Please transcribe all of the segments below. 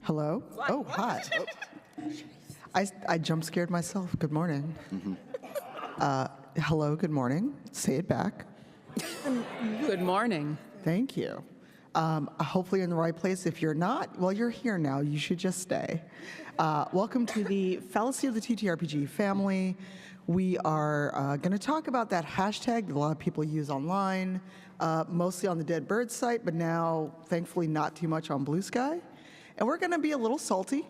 Hello? What? Oh, hi. I jump scared myself. Good morning. Hello, good morning. Say it back. Good morning. Thank you. Hopefully you're in the right place. If you're not, well, you're here now. You should just stay. Welcome to the fallacy of the TTRPG family. We are going to talk about that hashtag that a lot of people use online, mostly on the Dead Bird site, but now, thankfully, not too much on Blue Sky. And we're going to be a little salty.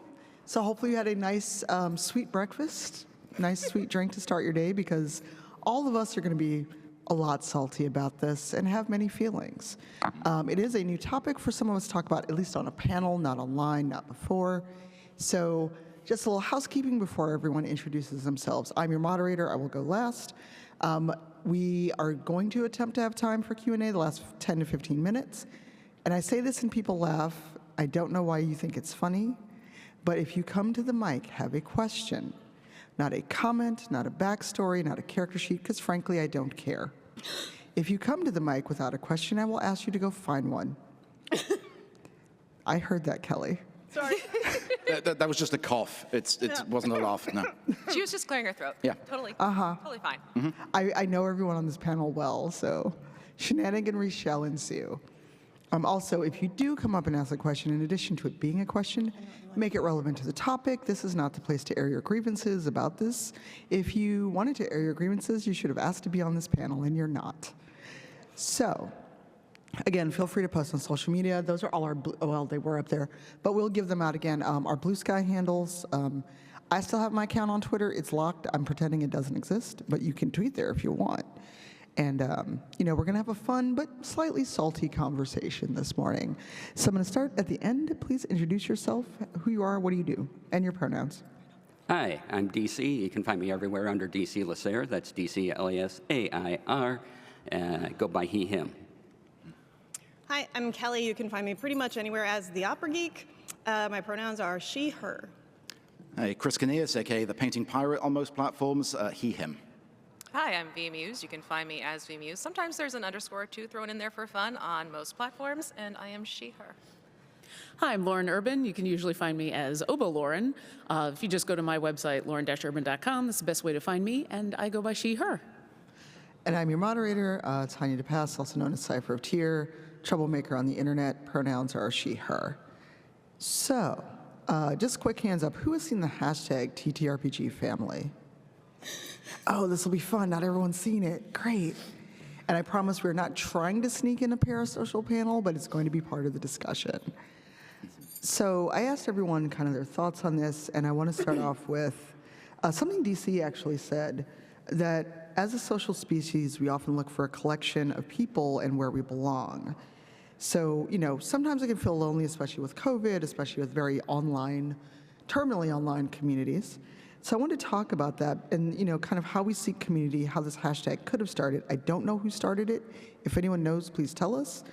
So hopefully you had a nice, sweet breakfast, nice, sweet drink to start your day, because all of us are going to be a lot salty about this and have many feelings. It is a new topic for some of us to talk about, at least on a panel, not online, not before. So just a little housekeeping before everyone introduces themselves. I'm your moderator. I will go last. We are going to attempt to have time for Q&A the last 10 to 15 minutes. And I say this and people laugh. I don't know why you think it's funny, but if you come to the mic, have a question, not a comment, not a backstory, not a character sheet, because frankly, I don't care. If you come to the mic without a question, I will ask you to go find one. I heard that, Kelly. Sorry. That was just a cough. It wasn't a laugh, no. She was just clearing her throat. Yeah. Totally. Totally fine. Mm-hmm. I know everyone on this panel well, so shenaniganry shall ensue. Also, if you do come up and ask a question, in addition to it being a question, make it relevant to the topic. This is not the place to air your grievances about this. If you wanted to air your grievances, you should have asked to be on this panel, and you're not. So, again, feel free to post on social media. Those are all our, well, they were up there, but we'll give them out again. Our Blue Sky handles. I still have my account on Twitter. It's locked. I'm pretending it doesn't exist, but you can tweet there if you want. And, we're going to have a fun but slightly salty conversation this morning. So I'm going to start at the end. Please introduce yourself, who you are, what do you do, and your pronouns. Hi, I'm DC. You can find me everywhere under DC Lasair. That's DC Lasair. Go by he, him. Hi, I'm Kelly. You can find me pretty much anywhere as TheOperaGeek. My pronouns are she, her. Hey, Chris Caneas, a.k.a. the Painting Pirate on most platforms, he, him. Hi, I'm VMuse. You can find me as VMuse. Sometimes there's an underscore or two thrown in there for fun on most platforms, and I am she, her. Hi, I'm Lauren Urban. You can usually find me as Lauren. If you just go to my website, lauren-urban.com, that's the best way to find me, and I go by she, her. And I'm your moderator, Tanya DePass, also known as cypheroftyr, troublemaker on the internet. Pronouns are she, her. So, just quick hands up. Who has seen the hashtag TTRPG Family? Oh, this will be fun. Not everyone's seen it. Great. And I promise we're not trying to sneak in a parasocial panel, but it's going to be part of the discussion. So I asked everyone kind of their thoughts on this, and I want to start off with something DC actually said, that as a social species, we often look for a collection of people and where we belong. So, sometimes it can feel lonely, especially with COVID, especially with very online, terminally online communities. So I wanted to talk about that and, kind of how we seek community, how this hashtag could have started. I don't know who started it. If anyone knows, please tell us.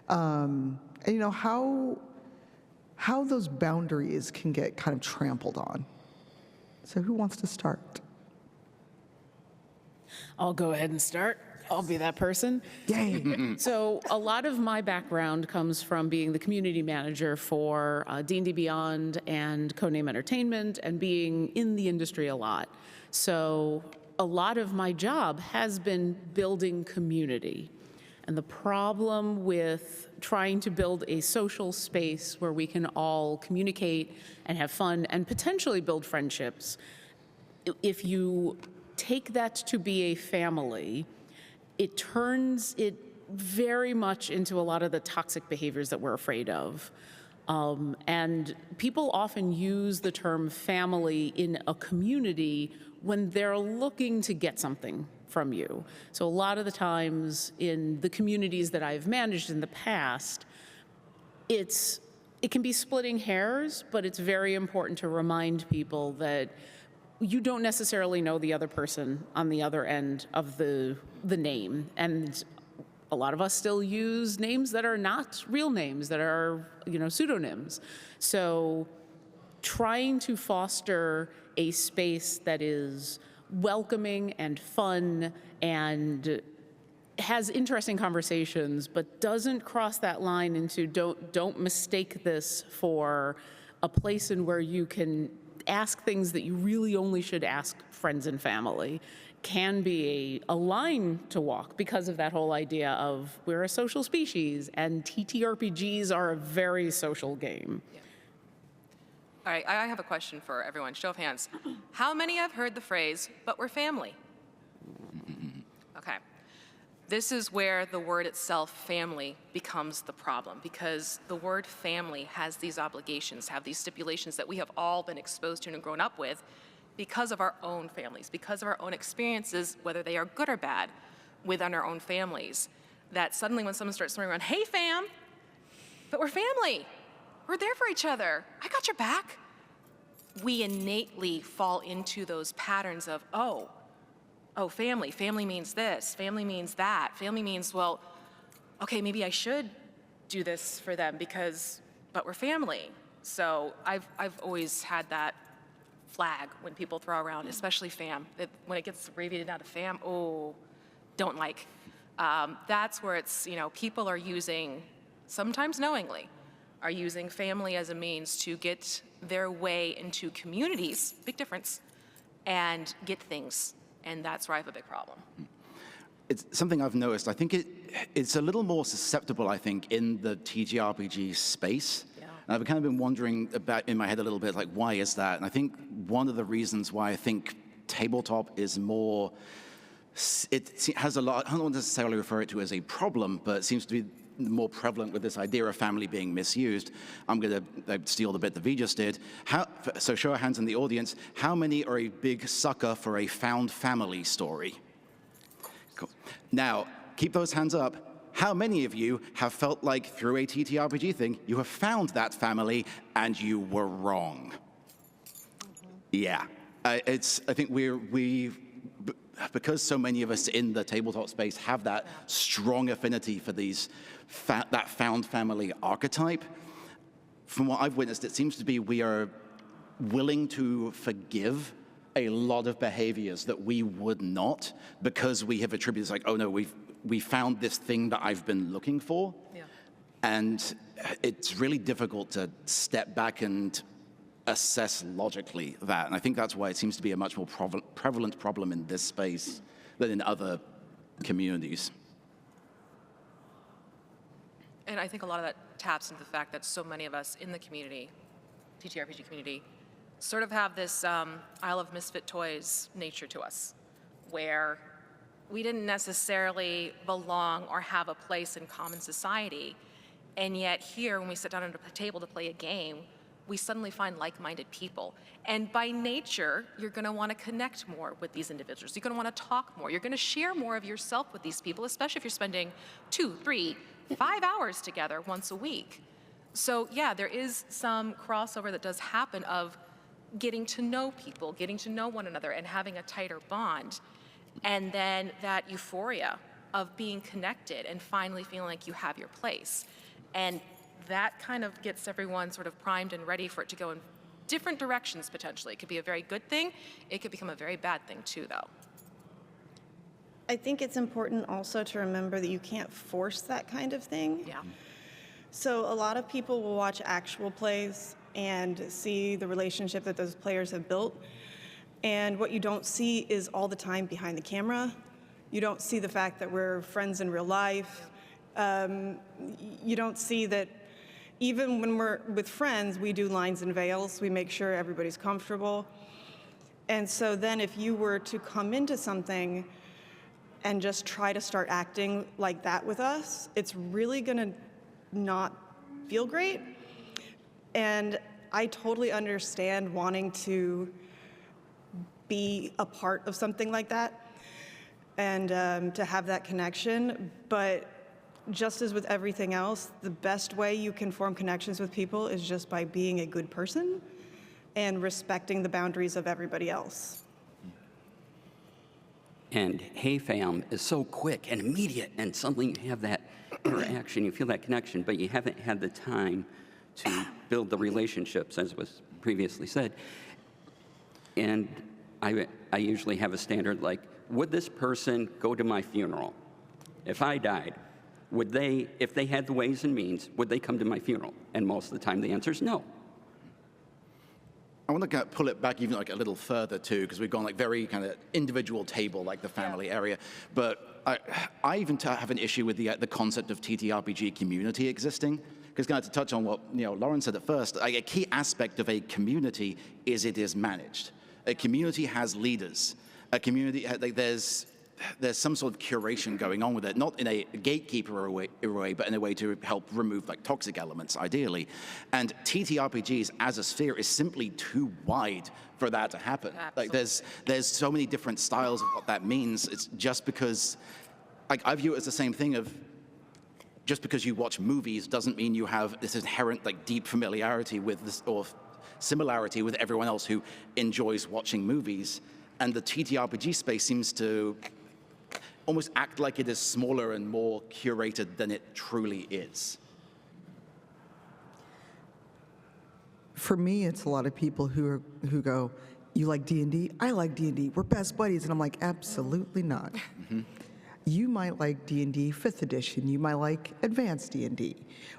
And, how those boundaries can get kind of trampled on. So who wants to start? I'll go ahead and start. I'll be that person. Yay. So a lot of my background comes from being the community manager for D&D Beyond and Codename Entertainment and being in the industry a lot. So a lot of my job has been building community. And the problem with trying to build a social space where we can all communicate and have fun and potentially build friendships, if you take that to be a family, it turns it very much into a lot of the toxic behaviors that we're afraid of. And people often use the term family in a community when they're looking to get something from you. So a lot of the times in the communities that I've managed in the past, it can be splitting hairs, but it's very important to remind people that you don't necessarily know the other person on the other end of the name. And a lot of us still use names that are not real names, that are, pseudonyms. So trying to foster a space that is welcoming and fun and has interesting conversations, but doesn't cross that line into don't mistake this for a place in where you can ask things that you really only should ask friends and family can be a line to walk because of that whole idea of we're a social species and TTRPGs are a very social game. All right, I have a question for everyone. Show of hands. How many have heard the phrase, but we're family? Okay. This is where the word itself, family, becomes the problem, because the word family has these obligations, have these stipulations that we have all been exposed to and grown up with because of our own families, because of our own experiences, whether they are good or bad, within our own families. That suddenly when someone starts throwing around, hey fam, but we're family. We're there for each other. I got your back. We innately fall into those patterns of, oh, family. Family means this. Family means that. Family means, well, okay, maybe I should do this for them but we're family. So I've always had that flag when people throw around, especially fam. When it gets abbreviated down to fam, don't like. That's where it's, people are using, sometimes knowingly, are using family as a means to get their way into communities, big difference, and get things. And that's where I have a big problem. It's something I've noticed. I think it's a little more susceptible, I think, in the TTRPG space. Yeah. And I've kind of been wondering about in my head a little bit, like, why is that? And I think one of the reasons why I think tabletop is more, it has a lot, I don't necessarily refer it to as a problem, but it seems to be more prevalent with this idea of family being misused. I'm going to steal the bit that V just did. So show of hands in the audience, how many are a big sucker for a found family story? Cool. Now, keep those hands up. How many of you have felt like through a TTRPG thing, you have found that family and you were wrong? Yeah. I think because so many of us in the tabletop space have that strong affinity for that found family archetype, from what I've witnessed, it seems to be we are willing to forgive a lot of behaviors that we would not, because we have attributed, like, oh no, we found this thing that I've been looking for. Yeah. And it's really difficult to step back and assess logically that. And I think that's why it seems to be a much more prevalent problem in this space than in other communities. And I think a lot of that taps into the fact that so many of us in the community, TTRPG community, sort of have this Isle of Misfit Toys nature to us, where we didn't necessarily belong or have a place in common society. And yet here, when we sit down at a table to play a game, we suddenly find like-minded people. And by nature, you're going to want to connect more with these individuals. You're going to want to talk more. You're going to share more of yourself with these people, especially if you're spending 2, 3, 5 hours together once a week. So yeah, there is some crossover that does happen of getting to know people, getting to know one another, and having a tighter bond. And then that euphoria of being connected and finally feeling like you have your place. And that kind of gets everyone sort of primed and ready for it to go in different directions, potentially. It could be a very good thing. It could become a very bad thing, too, though. I think it's important also to remember that you can't force that kind of thing. Yeah. So a lot of people will watch actual plays and see the relationship that those players have built. And what you don't see is all the time behind the camera. You don't see the fact that we're friends in real life. You don't see that even when we're with friends, we do lines and veils. We make sure everybody's comfortable. And so then if you were to come into something and just try to start acting like that with us, it's really gonna not feel great. And I totally understand wanting to be a part of something like that and to have that connection, but just as with everything else, the best way you can form connections with people is just by being a good person and respecting the boundaries of everybody else. And hey fam is so quick and immediate, and suddenly you have that interaction, you feel that connection, but you haven't had the time to build the relationships, as was previously said. And I usually have a standard like, would this person go to my funeral? If I died, would they, if they had the ways and means, would they come to my funeral? And most of the time the answer is no. I want to pull it back even like a little further too, because we've gone like very kind of individual table, like the family area. But I even have an issue with the concept of TTRPG community existing. Because kind of to touch on what Lauren said at first, like, a key aspect of a community is it is managed. A community has leaders. A community, like, there's some sort of curation going on with it, not in a gatekeeper way, but in a way to help remove like toxic elements, ideally. And TTRPGs as a sphere is simply too wide for that to happen. Absolutely. Like there's so many different styles of what that means. It's just because, like, I view it as the same thing of, just because you watch movies doesn't mean you have this inherent like deep familiarity with this or similarity with everyone else who enjoys watching movies. And the TTRPG space seems to almost act like it is smaller and more curated than it truly is. For me, it's a lot of people who go, "You like D&D? I like D&D. We're best buddies." And I'm like, absolutely not. You might like D&D 5th edition. You might like advanced D&D.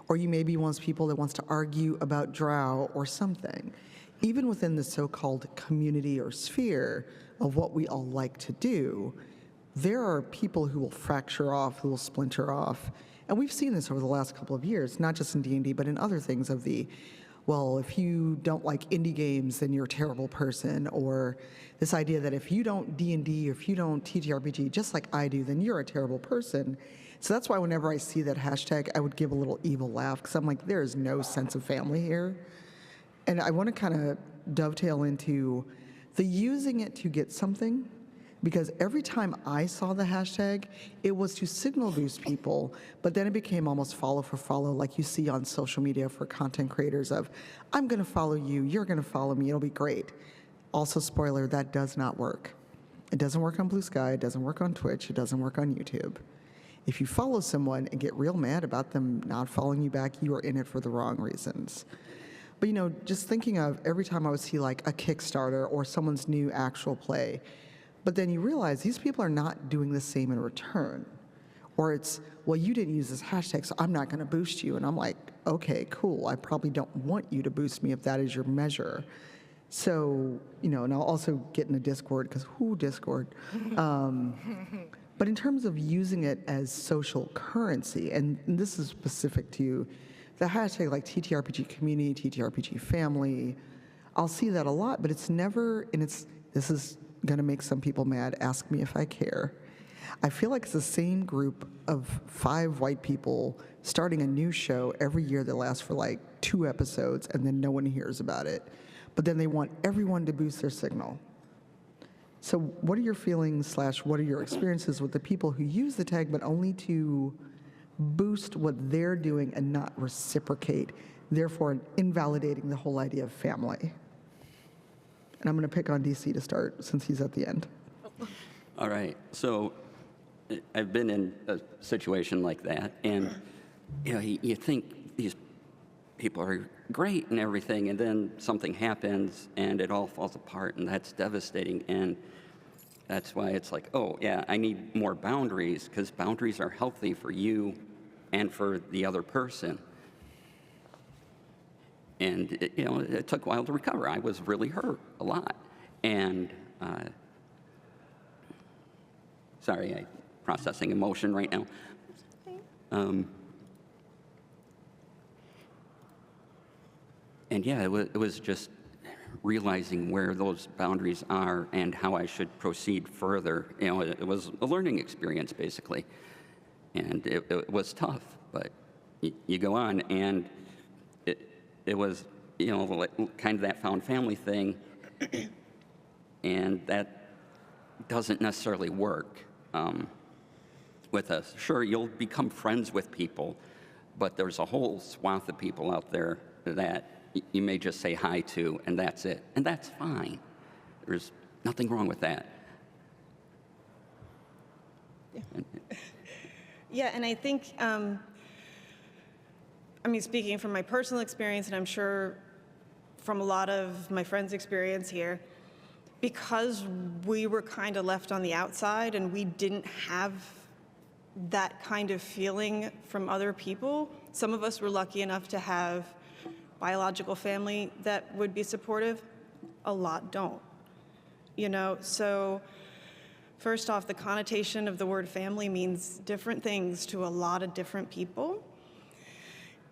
Or you may be one of those people that wants to argue about drow or something. Even within the so-called community or sphere of what we all like to do, there are people who will fracture off, who will splinter off. And we've seen this over the last couple of years, not just in D&D, but in other things of the, well, if you don't like indie games, then you're a terrible person, or this idea that if you don't D&D, or if you don't TTRPG just like I do, then you're a terrible person. So that's why whenever I see that hashtag, I would give a little evil laugh, because I'm like, there is no sense of family here. And I want to kind of dovetail into the using it to get something, because every time I saw the hashtag, it was to signal boost people, but then it became almost follow for follow, like you see on social media for content creators of, I'm going to follow you, you're going to follow me, it'll be great. Also, spoiler, that does not work. It doesn't work on Blue Sky, it doesn't work on Twitch, it doesn't work on YouTube. If you follow someone and get real mad about them not following you back, you are in it for the wrong reasons. But just thinking of every time I would see like a Kickstarter or someone's new actual play, but then you realize these people are not doing the same in return. Or it's, well, you didn't use this hashtag, so I'm not going to boost you. And I'm like, okay, cool. I probably don't want you to boost me if that is your measure. So, and I'll also get in a Discord, because who Discord? But in terms of using it as social currency, and this is specific to the hashtag like TTRPG community, TTRPG family, I'll see that a lot, but it's never, this is going to make some people mad, ask me if I care. I feel like it's the same group of 5 white people starting a new show every year that lasts for like 2 episodes, and then no one hears about it. But then they want everyone to boost their signal. So what are your feelings / what are your experiences with the people who use the tag but only to boost what they're doing and not reciprocate, therefore invalidating the whole idea of family? And I'm going to pick on DC to start, since he's at the end. All right. So I've been in a situation like that, and you think these people are great and everything, and then something happens and it all falls apart, and that's devastating. And that's why it's like, oh yeah, I need more boundaries, because boundaries are healthy for you and for the other person. And it took a while to recover. I was really hurt a lot. And sorry, I'm processing emotion right now. And yeah, it was just realizing where those boundaries are and how I should proceed further. It was a learning experience, basically. And it was tough, but you go on, and it was, like, kind of that found family thing, and that doesn't necessarily work with us. Sure, you'll become friends with people, but there's a whole swath of people out there that you may just say hi to, and that's it. And that's fine. There's nothing wrong with that. Yeah, and I think, speaking from my personal experience, and I'm sure from a lot of my friends' experience here, because we were kind of left on the outside and we didn't have that kind of feeling from other people. Some of us were lucky enough to have biological family that would be supportive. a lot don't. You know, so first off, the connotation of the word family means different things to a lot of different people.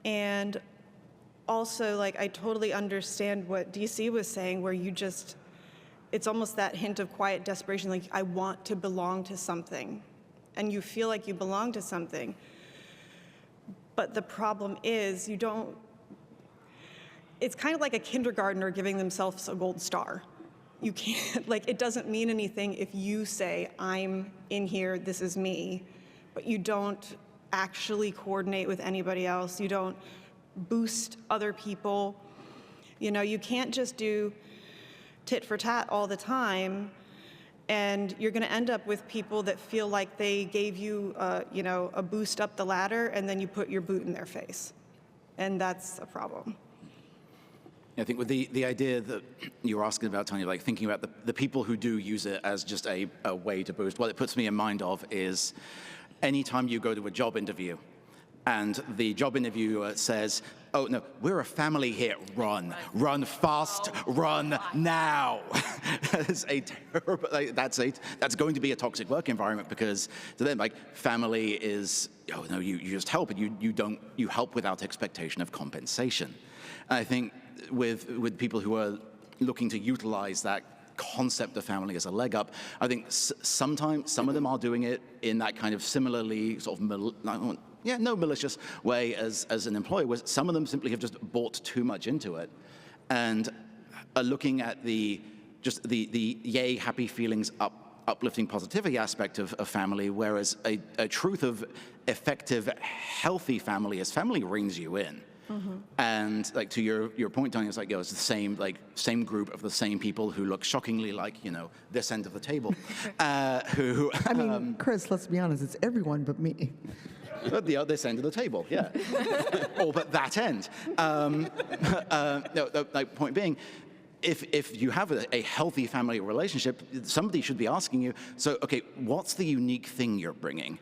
And also, like, I totally understand what DC was saying, where you just, it's almost that hint of quiet desperation, like, I want to belong to something. And you feel like you belong to something. But the problem is, you don't, it's kind of like a kindergartner giving themselves a gold star. You can't, like, it doesn't mean anything if you say, I'm in here, this is me, but you don't actually coordinate with anybody else. You don't boost other people. You know, you can't just do tit for tat all the time, and you're going to end up with people that feel like they gave you, you know, a boost up the ladder, and then you put your boot in their face. And that's a problem. I think with the idea that you were asking about, Tanya, like thinking about the people who do use it as just a way to boost, what it puts me in mind of is anytime you go to a job interview and the job interviewer says, oh, no, we're a family here, run fast, run now. That's a terrible, like, that's going to be a toxic work environment, because to them, like, family is, oh, no, you just help, and you help without expectation of compensation. And I think with people who are looking to utilize that concept of family as a leg up, I think sometimes some of them are doing it in that kind of similarly sort of malicious way as an employer, where some of them simply have just bought too much into it and are looking at the yay, happy feelings, uplifting positivity aspect of family, whereas a truth of effective, healthy family is family reins you in. Mm-hmm. And like to your point, Tony, it's like, it's the same group of the same people who look shockingly like, this end of the table. Who I mean, Chris, let's be honest, it's everyone but me. At this end of the table, yeah. Or but that end. No, point being, if you have a healthy family relationship, somebody should be asking you, so, okay, what's the unique thing you're bringing?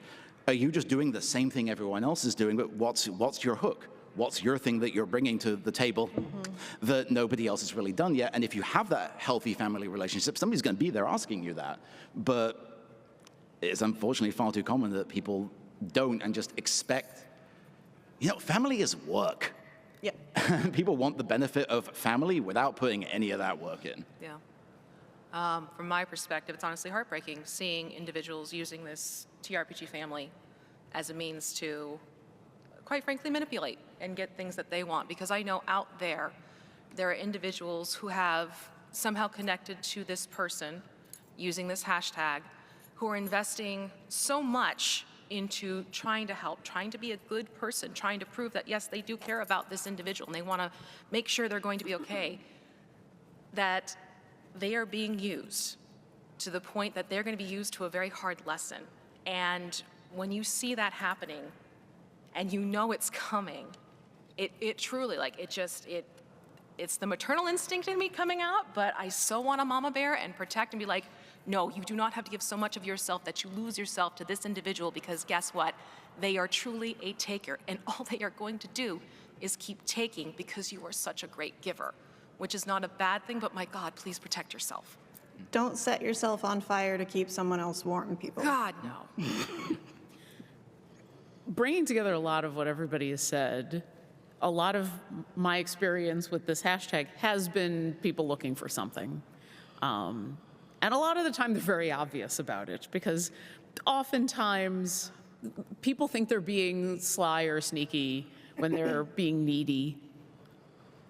Are you just doing the same thing everyone else is doing, but what's your hook? What's your thing that you're bringing to the table that nobody else has really done yet? And if you have that healthy family relationship, somebody's going to be there asking you that. But it's unfortunately far too common that people don't and just expect, family is work. Yeah. People want the benefit of family without putting any of that work in. Yeah. From my perspective, it's honestly heartbreaking seeing individuals using this TRPG family as a means to, quite frankly, manipulate and get things that they want. Because I know out there are individuals who have somehow connected to this person using this hashtag, who are investing so much into trying to help, trying to be a good person, trying to prove that, yes, they do care about this individual and they want to make sure they're going to be okay, that they are being used to the point that they're going to be used to a very hard lesson. And when you see that happening and it's coming, it truly, it's the maternal instinct in me coming out, but I so want a mama bear and protect and be like, no, you do not have to give so much of yourself that you lose yourself to this individual, because guess what? They are truly a taker, and all they are going to do is keep taking because you are such a great giver, which is not a bad thing, but my God, please protect yourself. Don't set yourself on fire to keep someone else warm, people. God, no. Bringing together a lot of what everybody has said, a lot of my experience with this hashtag has been people looking for something. And a lot of the time they're very obvious about it, because oftentimes people think they're being sly or sneaky when they're being needy.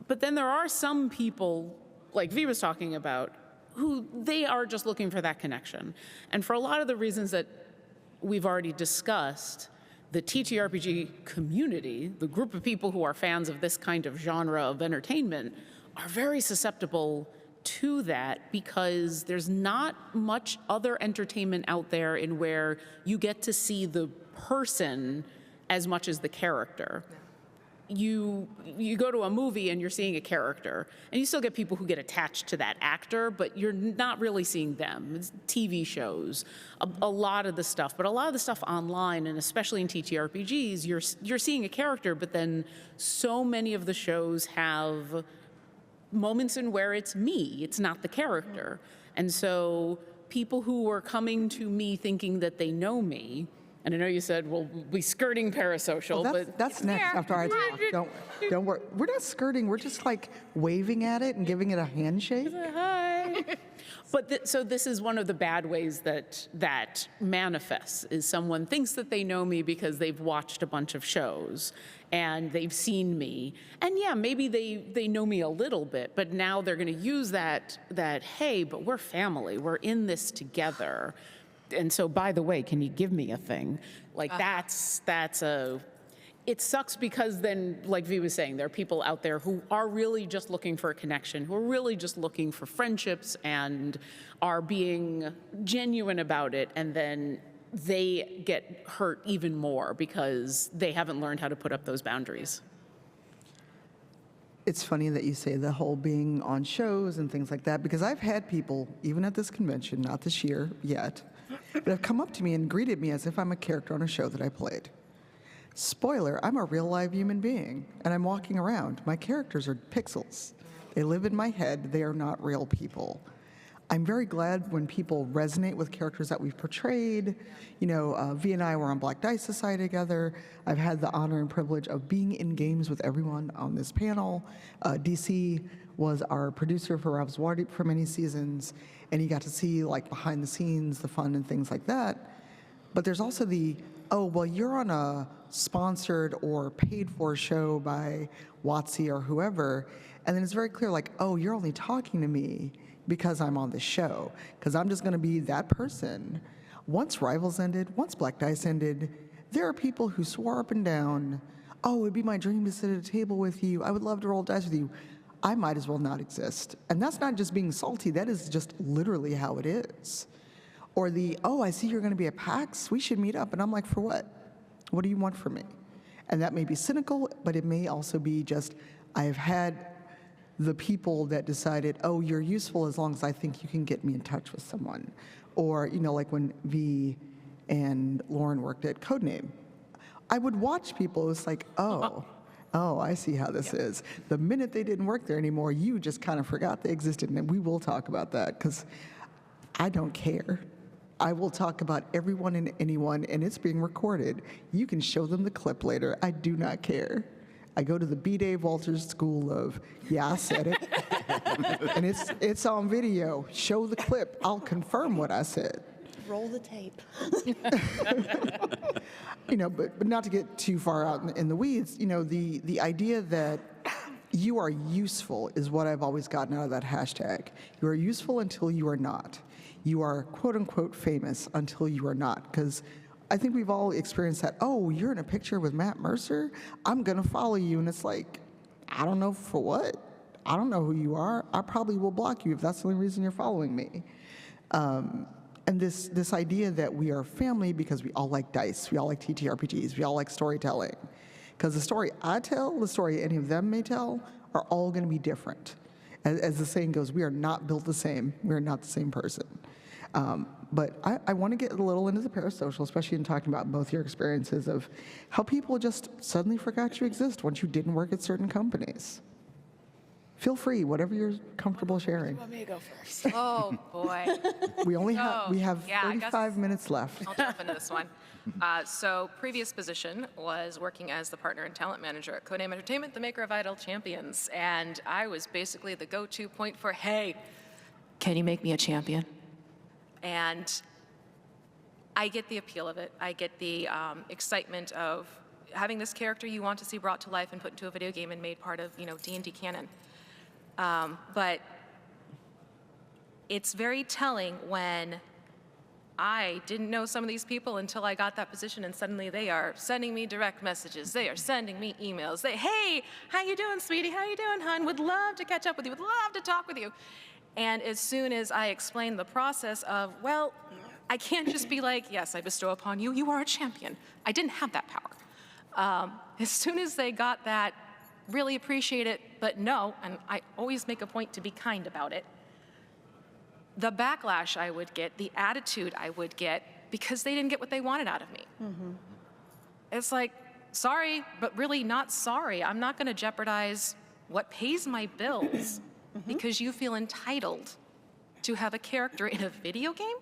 But then there are some people, like V was talking about, who they are just looking for that connection. And for a lot of the reasons that we've already discussed, the TTRPG community, the group of people who are fans of this kind of genre of entertainment, are very susceptible to that, because there's not much other entertainment out there in where you get to see the person as much as the character. You go to a movie and you're seeing a character, and you still get people who get attached to that actor, but you're not really seeing them. It's TV shows, a lot of the stuff, but a lot of the stuff online, and especially in TTRPGs, you're seeing a character, but then so many of the shows have moments in where it's me, it's not the character. And so people who are coming to me thinking that they know me, and I know you said we'll be skirting parasocial, Well, but that's next after I talk. Don't worry. We're not skirting. We're just like waving at it and giving it a handshake. hi. But so this is one of the bad ways that manifests, is someone thinks that they know me because they've watched a bunch of shows and they've seen me. And yeah, maybe they know me a little bit, but now they're going to use that, hey, but we're family. We're in this together. And so, by the way, can you give me a thing? Like it sucks because then, like V was saying, there are people out there who are really just looking for a connection, who are really just looking for friendships and are being genuine about it, and then they get hurt even more because they haven't learned how to put up those boundaries. It's funny that you say the whole being on shows and things like that, because I've had people, even at this convention, not this year yet, that have come up to me and greeted me as if I'm a character on a show that I played. Spoiler, I'm a real live human being, and I'm walking around. My characters are pixels. They live in my head. They are not real people. I'm very glad when people resonate with characters that we've portrayed. You know, V and I were on Black Dice Society together. I've had the honor and privilege of being in games with everyone on this panel. DC was our producer for Rob's Waterdeep for many seasons, and you got to see, like, behind the scenes, the fun and things like that. But there's also the, oh, well, you're on a sponsored or paid for show by WotC or whoever, and then it's very clear, like, oh, you're only talking to me because I'm on the show, because I'm just going to be that person. Once Rivals ended, once Black Dice ended, there are people who swore up and down, oh, it'd be my dream to sit at a table with you. I would love to roll dice with you. I might as well not exist. And that's not just being salty. That is just literally how it is. Or the, oh, I see you're going to be at PAX. We should meet up. And I'm like, for what? What do you want from me? And that may be cynical, but it may also be just, I've had the people that decided, oh, you're useful as long as I think you can get me in touch with someone. Or, you know, like when V and Lauren worked at Codename, I would watch people, it was like, oh, I see how this is. The minute they didn't work there anymore, you just kind of forgot they existed, and we will talk about that, because I don't care. I will talk about everyone and anyone, and it's being recorded. You can show them the clip later. I do not care. I go to the B. Dave Walters School of, yeah, I said it. And it's on video. Show the clip. I'll confirm what I said. Roll the tape. You know, but not to get too far out in the weeds, you know, the idea that you are useful is what I've always gotten out of that hashtag. You are useful until you are not. You are quote unquote famous until you are not. Because I think we've all experienced that, oh, you're in a picture with Matt Mercer? I'm going to follow you. And it's like, I don't know for what. I don't know who you are. I probably will block you if that's the only reason you're following me. And this idea that we are family because we all like dice, we all like TTRPGs, we all like storytelling. Because the story I tell, the story any of them may tell, are all going to be different. As the saying goes, we are not built the same. We are not the same person. But I want to get a little into the parasocial, especially in talking about both your experiences of how people just suddenly forgot you exist once you didn't work at certain companies. Feel free, whatever you're comfortable sharing. You want me to go first? Oh, boy. We have yeah, I 35 guess minutes left. I'll jump into this one. So previous position was working as the partner and talent manager at Codename Entertainment, the maker of Idle Champions. And I was basically the go-to point for, hey, can you make me a champion? And I get the appeal of it. I get the excitement of having this character you want to see brought to life and put into a video game and made part of, D&D canon. But it's very telling when I didn't know some of these people until I got that position, and suddenly they are sending me direct messages. They are sending me emails. Hey, how you doing, sweetie? How you doing, hon? Would love to catch up with you. Would love to talk with you. And as soon as I explained the process of, well, I can't just be like, yes, I bestow upon you. You are a champion. I didn't have that power. As soon as they got that, really appreciate it, but no, and I always make a point to be kind about it, the backlash I would get, the attitude I would get, because they didn't get what they wanted out of me. Mm-hmm. It's like, sorry, but really not sorry. I'm not going to jeopardize what pays my bills because you feel entitled to have a character in a video game.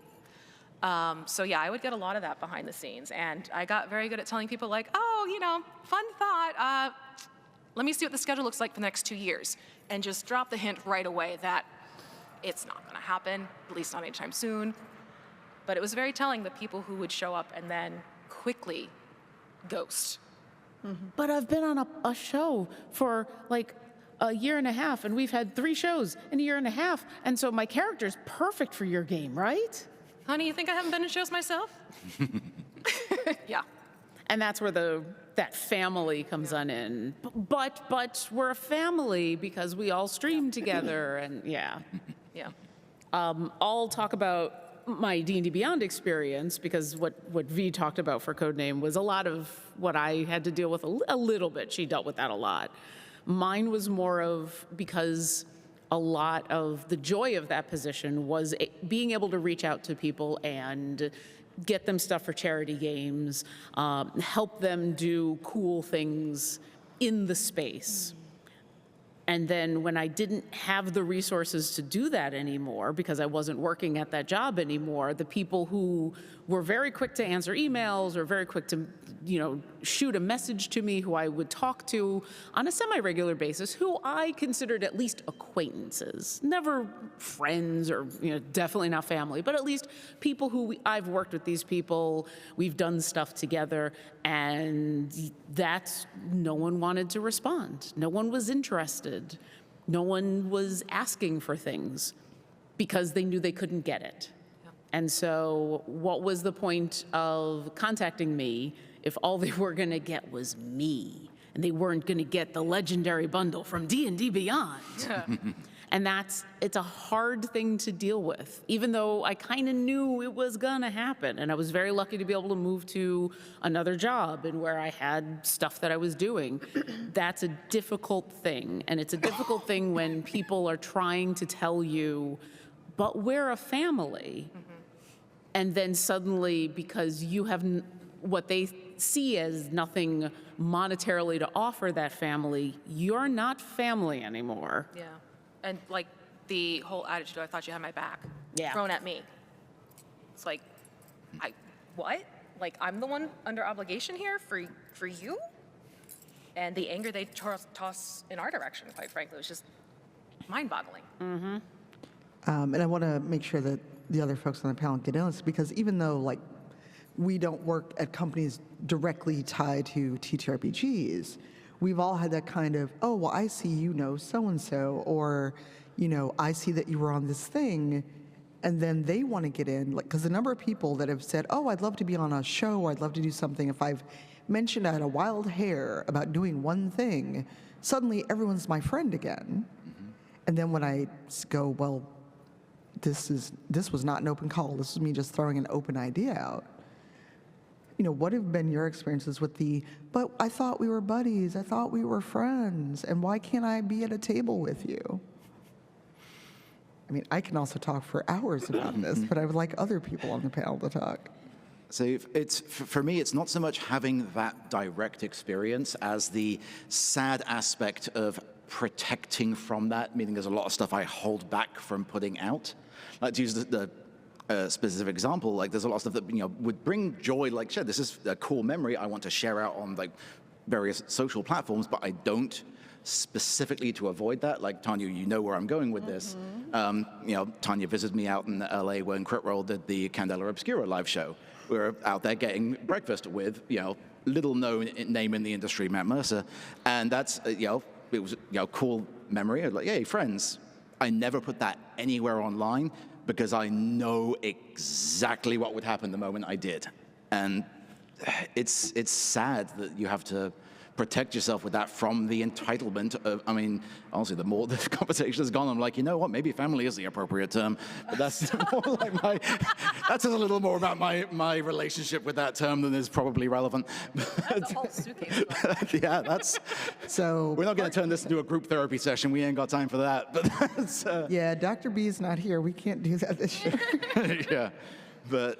So yeah, I would get a lot of that behind the scenes. And I got very good at telling people like, oh, you know, fun thought, let me see what the schedule looks like for the next 2 years. And just drop the hint right away that it's not gonna happen, at least not anytime soon. But it was very telling, the people who would show up and then quickly ghost. But I've been on a show for like a year and a half, and we've had 3 shows in a year and a half, and so my character's perfect for your game, right? Honey, you think I haven't been in shows myself? Yeah. And that's where that family comes on in. But we're a family because we all stream together, and yeah. Yeah. I'll talk about my D&D Beyond experience, because what V talked about for Codename was a lot of what I had to deal with a little bit. She dealt with that a lot. Mine was more of, because a lot of the joy of that position was being able to reach out to people and get them stuff for charity games, help them do cool things in the space. And then when I didn't have the resources to do that anymore, because I wasn't working at that job anymore, the people who were very quick to answer emails or very quick to, you know, shoot a message to me, who I would talk to on a semi-regular basis, who I considered at least acquaintances, never friends or, you know, definitely not family, but at least people who I've worked with these people, we've done stuff together, and no one wanted to respond. No one was interested. No one was asking for things because they knew they couldn't get it. And so what was the point of contacting me if all they were going to get was me, and they weren't going to get the legendary bundle from D&D Beyond? And it's a hard thing to deal with, even though I kind of knew it was going to happen. And I was very lucky to be able to move to another job and where I had stuff that I was doing. That's a difficult thing. And it's a difficult thing when people are trying to tell you, but we're a family. And then suddenly, because you have what they see as nothing monetarily to offer that family, you're not family anymore. Yeah. And like the whole attitude, I thought you had my back, Yeah. thrown at me. It's like, what? Like, I'm the one under obligation here for you? And the anger they toss in our direction, quite frankly, was just mind-boggling. And I want to make sure that the other folks on the panel get in this, because even though like we don't work at companies directly tied to TTRPGs, we've all had that kind of, oh, well, I see you know so-and-so, or, you know, I see that you were on this thing, and then they want to get in. Like, because the number of people that have said, oh, I'd love to be on a show, or I'd love to do something, if I've mentioned I had a wild hair about doing one thing, suddenly everyone's my friend again. And then when I go, well, this was not an open call, this was me just throwing an open idea out. You know, what have been your experiences with but I thought we were buddies, I thought we were friends, and why can't I be at a table with you? I mean, I can also talk for hours about this, but I would like other people on the panel to talk. So for me, it's not so much having that direct experience as the sad aspect of protecting from that, meaning there's a lot of stuff I hold back from putting out. Like, to use the specific example, like there's a lot of stuff that, you know, would bring joy, like, sure, this is a cool memory I want to share out on like various social platforms, but I don't specifically to avoid that. Like, Tanya, you know where I'm going with this. You know, Tanya visited me out in LA when Crit Roll did the Candela Obscura live show. We were out there getting breakfast with, you know, little known name in the industry, Matt Mercer. And that's, you know, it was, you know, cool memory. I was like, hey, friends. I never put that anywhere online because I know exactly what would happen the moment I did. And it's sad that you have to protect yourself with that from the entitlement of, I mean, honestly, the more the conversation has gone, I'm like, you know what, maybe family is the appropriate term, but that's more like that says a little more about my relationship with that term than is probably relevant. That's a whole suitcase. Yeah, that's, So we're not gonna turn this into a group therapy session, we ain't got time for that, but that's, yeah, Dr. B is not here. We can't do that this year. yeah. But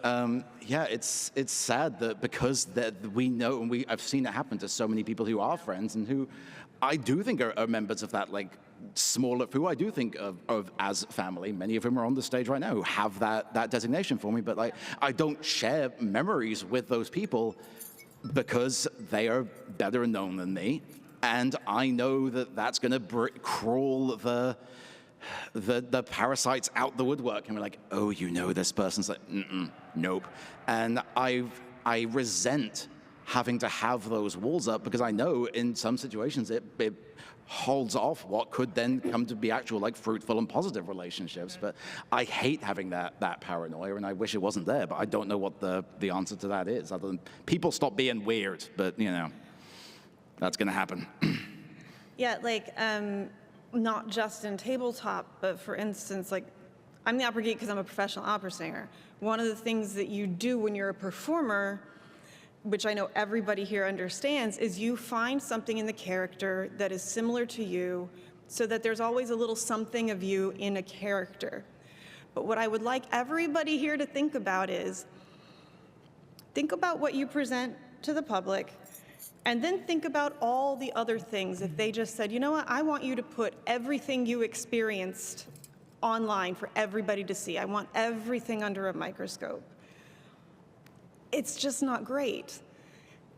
yeah, it's sad that because that we know, and I've seen it happen to so many people who are friends and who I do think are members of that like smaller, who I do think of as family, many of whom are on the stage right now, who have that designation for me, but like, I don't share memories with those people because they are better known than me, and I know that that's going to crawl the parasites out the woodwork, and we're like, oh, you know this person's like, nope. And I resent having to have those walls up because I know in some situations it holds off what could then come to be actual like fruitful and positive relationships. But I hate having that paranoia, and I wish it wasn't there, but I don't know what the answer to that is, other than people stop being weird, but you know, that's gonna happen. Yeah, like, not just in tabletop, but for instance, like, I'm the opera geek because I'm a professional opera singer. One of the things that you do when you're a performer, which I know everybody here understands, is you find something in the character that is similar to you so that there's always a little something of you in a character. But what I would like everybody here to think about is, think about what you present to the public, and then think about all the other things. If they just said, you know what, I want you to put everything you experienced online for everybody to see. I want everything under a microscope. It's just not great.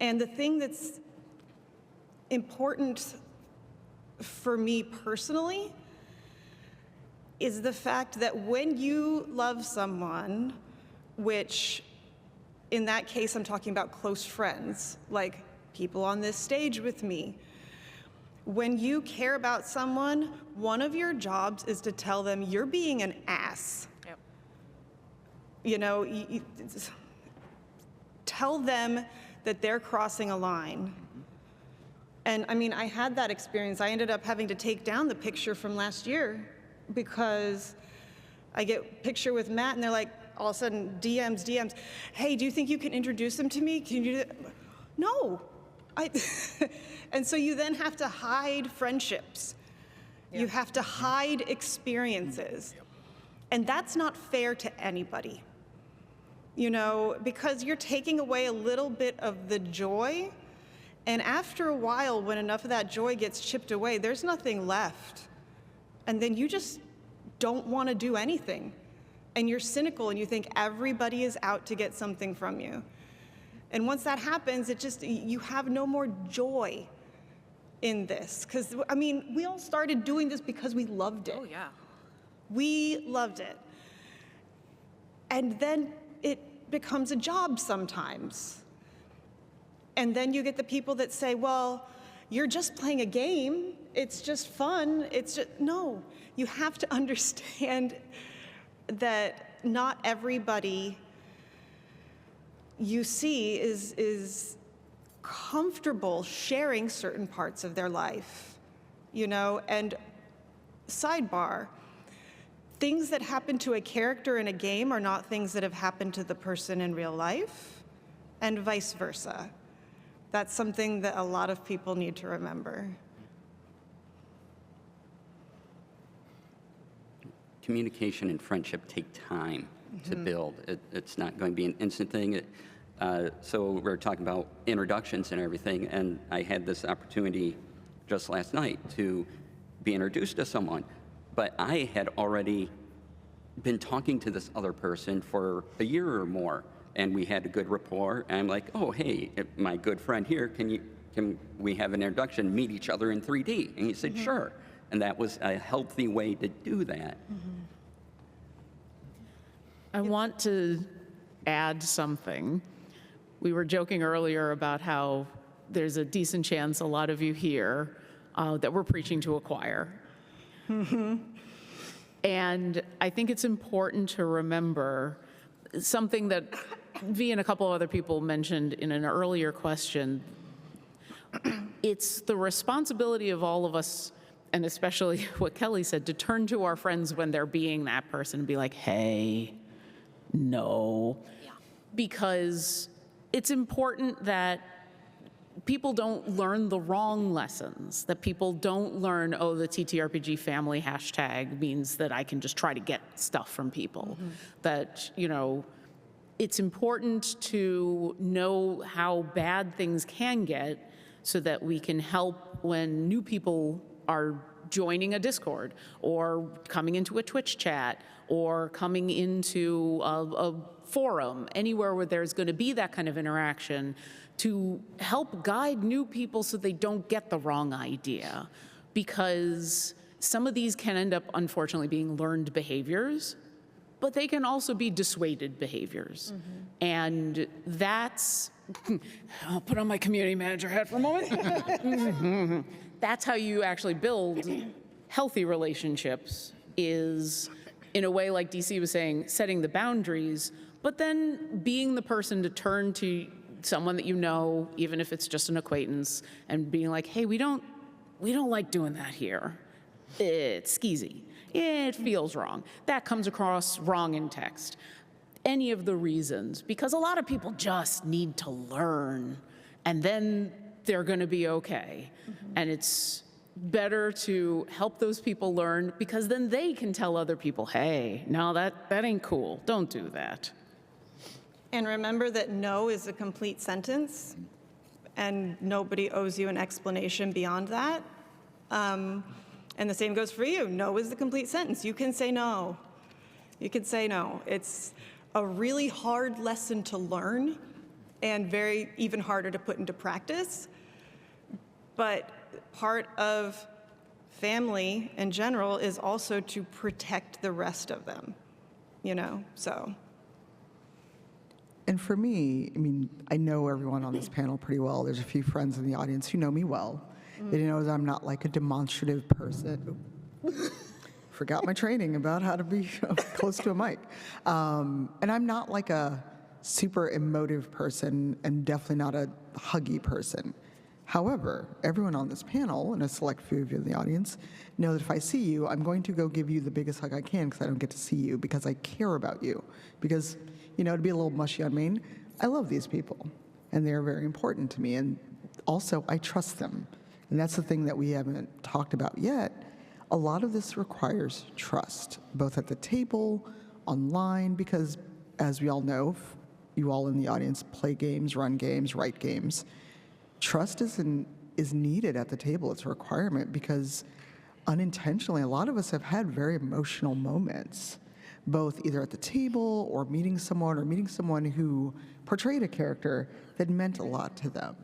And the thing that's important for me personally is the fact that when you love someone, which in that case I'm talking about close friends, like people on this stage with me, when you care about someone, one of your jobs is to tell them you're being an ass. Yep. You know, tell them that they're crossing a line. And I mean, I had that experience. I ended up having to take down the picture from last year because I get a picture with Matt and they're like, all of a sudden, DMs. Hey, do you think you can introduce them to me? Can you do that? No. And so you then have to hide friendships. You have to hide experiences. And that's not fair to anybody. You know, because you're taking away a little bit of the joy, and after a while, when enough of that joy gets chipped away, there's nothing left. And then you just don't want to do anything. And you're cynical, and you think everybody is out to get something from you. And once that happens, you have no more joy in this. Because, I mean, we all started doing this because we loved it. Oh, yeah. We loved it. And then it becomes a job sometimes. And then you get the people that say, well, you're just playing a game. It's just fun. No, you have to understand that not everybody you see is comfortable sharing certain parts of their life, you know? And sidebar, things that happen to a character in a game are not things that have happened to the person in real life, and vice versa. That's something that a lot of people need to remember. Communication and friendship take time to build. It's not going to be an instant thing. So we're talking about introductions and everything, and I had this opportunity just last night to be introduced to someone. But I had already been talking to this other person for a year or more, and we had a good rapport. And I'm like, oh, hey, my good friend here, can we have an introduction, meet each other in 3D? And he said, sure. And that was a healthy way to do that. I want to add something. We were joking earlier about how there's a decent chance a lot of you here that we're preaching to a choir. And I think it's important to remember something that V and a couple other people mentioned in an earlier question. It's the responsibility of all of us, and especially what Kelly said, to turn to our friends when they're being that person and be like, hey, no. Yeah. Because it's important that people don't learn the wrong lessons, that people don't learn, oh, the TTRPG family hashtag means that I can just try to get stuff from people. That, you know, it's important to know how bad things can get so that we can help when new people are joining a Discord, or coming into a Twitch chat, or coming into a forum, anywhere where there's going to be that kind of interaction, to help guide new people so they don't get the wrong idea. Because some of these can end up, unfortunately, being learned behaviors, but they can also be dissuaded behaviors. And that's, I'll put on my community manager hat for a moment. That's how you actually build healthy relationships, is in a way, like DC was saying, setting the boundaries, but then being the person to turn to someone that you know, even if it's just an acquaintance, and being like, hey, we don't like doing that here. It's skeezy. It feels wrong. That comes across wrong in text. Any of the reasons, because a lot of people just need to learn, and then they're going to be okay. And it's better to help those people learn, because then they can tell other people, hey, no, that ain't cool. Don't do that. And remember that no is a complete sentence, and nobody owes you an explanation beyond that. And the same goes for you. No is the complete sentence. You can say no. You can say no. It's a really hard lesson to learn, and even harder to put into practice. But part of family in general is also to protect the rest of them, so. And for me, I mean, I know everyone on this panel pretty well. There's a few friends in the audience who know me well. They know that I'm not like a demonstrative person. Forgot my training about how to be close to a mic. And I'm not like a super emotive person, and definitely not a huggy person. However, everyone on this panel, and a select few of you in the audience, know that if I see you, I'm going to go give you the biggest hug I can, because I don't get to see you, because I care about you. Because, to be a little mushy on Maine, I love these people, and they're very important to me. And also, I trust them. And that's the thing that we haven't talked about yet. A lot of this requires trust, both at the table, online, because as we all know, you all in the audience play games, run games, write games. Trust is needed at the table. It's a requirement, because unintentionally, a lot of us have had very emotional moments, both either at the table or meeting someone who portrayed a character that meant a lot to them.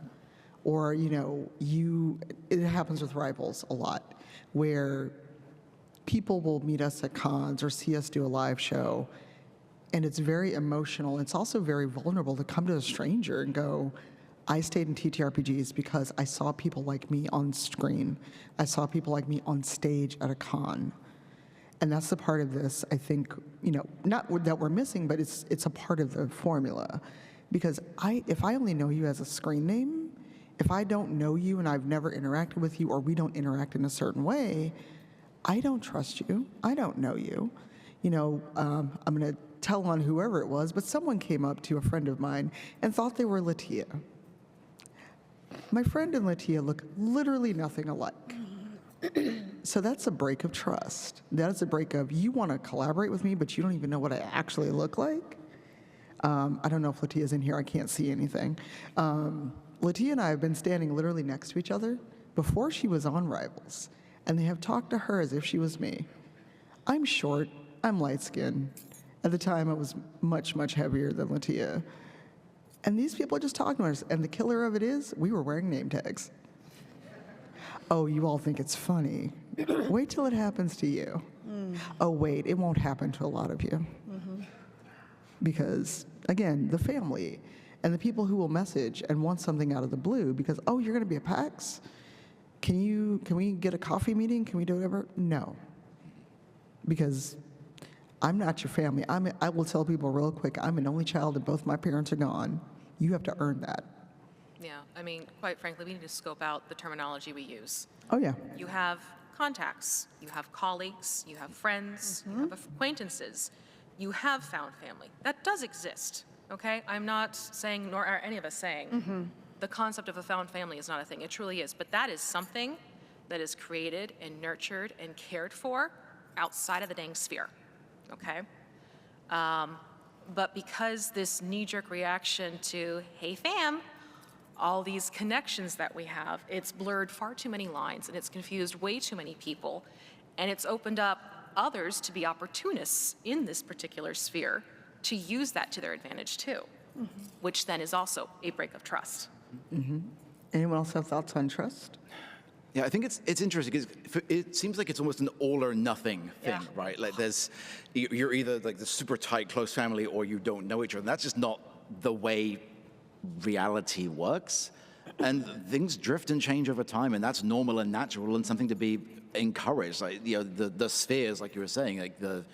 Or, it happens with Rivals a lot, where people will meet us at cons or see us do a live show, and it's very emotional. It's also very vulnerable to come to a stranger and go, I stayed in TTRPGs because I saw people like me on screen. I saw people like me on stage at a con. And that's the part of this, I think, not that we're missing, but it's a part of the formula. Because if I only know you as a screen name, if I don't know you and I've never interacted with you, or we don't interact in a certain way, I don't trust you. I don't know you. I'm going to tell on whoever it was, but someone came up to a friend of mine and thought they were Latia. My friend and Latia look literally nothing alike. So that's a break of trust. That is a break of, you want to collaborate with me, but you don't even know what I actually look like. I don't know if Latia's in here. I can't see anything. Latia and I have been standing literally next to each other before she was on Rivals, and they have talked to her as if she was me. I'm short. I'm light-skinned. At the time, I was much, much heavier than Latia. And these people are just talking to us, and the killer of it is, we were wearing name tags. Oh, you all think it's funny. Wait till it happens to you. Oh, wait, it won't happen to a lot of you. Because, again, the family and the people who will message and want something out of the blue because, oh, you're going to be at PAX? Can we get a coffee meeting? Can we do whatever? No. Because I'm not your family. I will tell people real quick, I'm an only child and both my parents are gone. You have to earn that. Yeah, I mean, quite frankly, we need to scope out the terminology we use. Oh, yeah. You have contacts, you have colleagues, you have friends, you have acquaintances, you have found family. That does exist, okay? I'm not saying, nor are any of us saying, the concept of a found family is not a thing. It truly is. But that is something that is created and nurtured and cared for outside of the dang sphere, okay? But because this knee-jerk reaction to, hey fam, all these connections that we have, it's blurred far too many lines and it's confused way too many people. And it's opened up others to be opportunists in this particular sphere to use that to their advantage too, which then is also a break of trust. Anyone else have thoughts on trust? Yeah, I think it's interesting because it seems like it's almost an all or nothing thing, Yeah. right? Like you're either like the super tight, close family or you don't know each other. And that's just not the way reality works. And things drift and change over time, and that's normal and natural and something to be encouraged. Like, the spheres, like you were saying, like the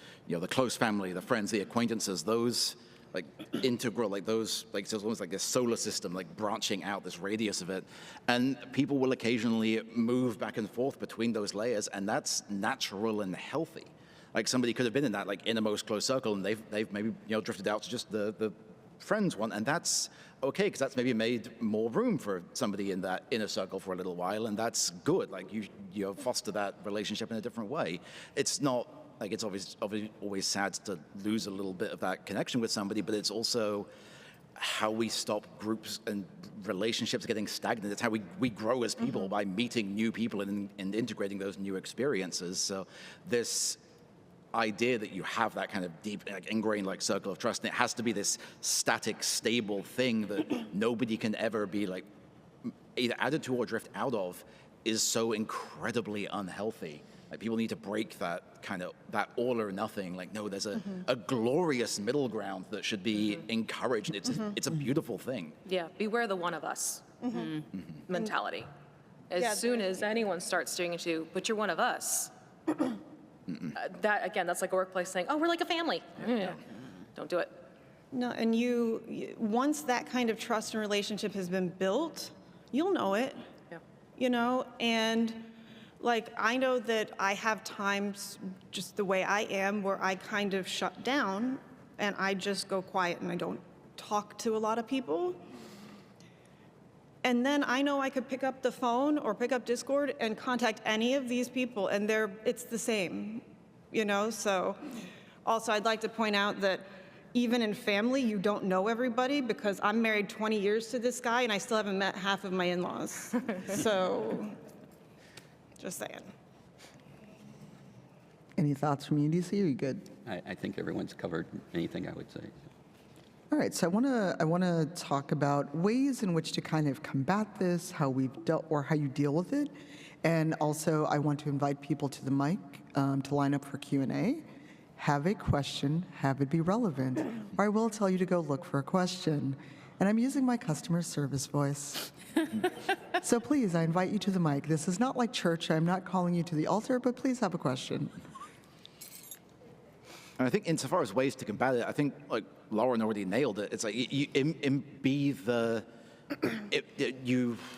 close family, the friends, the acquaintances, those like integral, like those, like it's almost like this solar system, like branching out this radius of it. And people will occasionally move back and forth between those layers, and that's natural and healthy. Like somebody could have been in that like innermost close circle, and they've maybe drifted out to just the friends one, and that's okay, because that's maybe made more room for somebody in that inner circle for a little while, and that's good. Like you foster that relationship in a different way. It's not like it's obviously always sad to lose a little bit of that connection with somebody, but it's also how we stop groups and relationships getting stagnant. It's how we grow as people by meeting new people and integrating those new experiences. So this idea that you have that kind of deep, like, ingrained like circle of trust, and it has to be this static, stable thing that nobody can ever be like either added to or drift out of, is so incredibly unhealthy. Like people need to break that kind of that all or nothing. Like no, there's a glorious middle ground that should be encouraged. It's a beautiful thing. Yeah, beware the one of us mentality. As soon as anyone starts doing it too, but you're one of us. That again, that's like a workplace saying, "Oh, we're like a family." Don't do it. No, and once that kind of trust and relationship has been built, you'll know it. Yeah. And like I know that I have times just the way I am where I kind of shut down and I just go quiet and I don't talk to a lot of people. And then I know I could pick up the phone or pick up Discord and contact any of these people, and it's the same, So also I'd like to point out that even in family, you don't know everybody, because I'm married 20 years to this guy and I still haven't met half of my in-laws. So just saying. Any thoughts from you, DC? Are you good? I think everyone's covered anything I would say. All right, so I want to talk about ways in which to kind of combat this, how we've dealt or how you deal with it, and also I want to invite people to the mic to line up for Q&A. Have a question, have it be relevant, or I will tell you to go look for a question. And I'm using my customer service voice. So please, I invite you to the mic. This is not like church. I'm not calling you to the altar, but please have a question. And I think insofar as ways to combat it, I think like Lauren already nailed it. It's like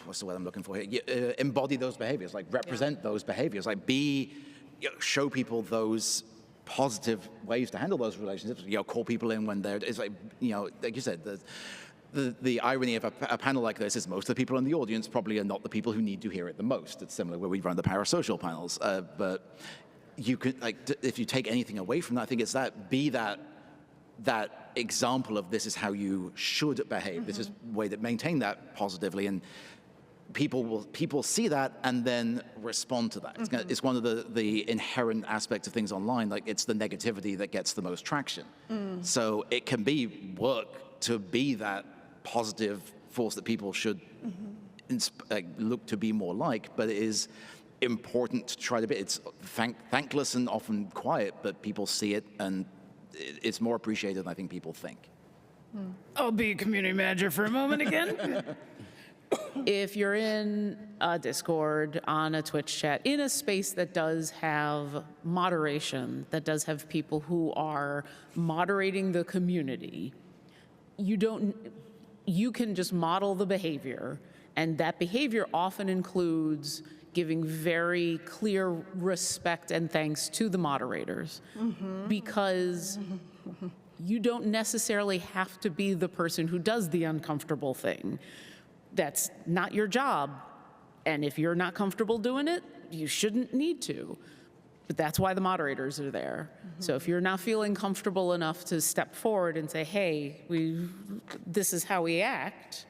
what's the word I'm looking for here? Embody those behaviors, like represent those behaviors, like show people those positive ways to handle those relationships. Call people in when it's like like you said, the irony of a panel like this is most of the people in the audience probably are not the people who need to hear it the most. It's similar where we run the parasocial panels, but you could, like, if you take anything away from that, I think it's that example of this is how you should behave. This is a way that maintain that positively, and people see that and then respond to that. It's one of the inherent aspects of things online. Like it's the negativity that gets the most traction. So it can be work to be that positive force that people should look to be more like, but it is important to try to be. It's thankless and often quiet, but people see it and it's more appreciated than I think people think. I'll be a community manager for a moment again. If you're in a Discord, on a Twitch chat, in a space that does have moderation, that does have people who are moderating the community, you can just model the behavior, and that behavior often includes giving very clear respect and thanks to the moderators, because you don't necessarily have to be the person who does the uncomfortable thing. That's not your job, and if you're not comfortable doing it, you shouldn't need to. But that's why the moderators are there. So if you're not feeling comfortable enough to step forward and say, hey, this is how we act,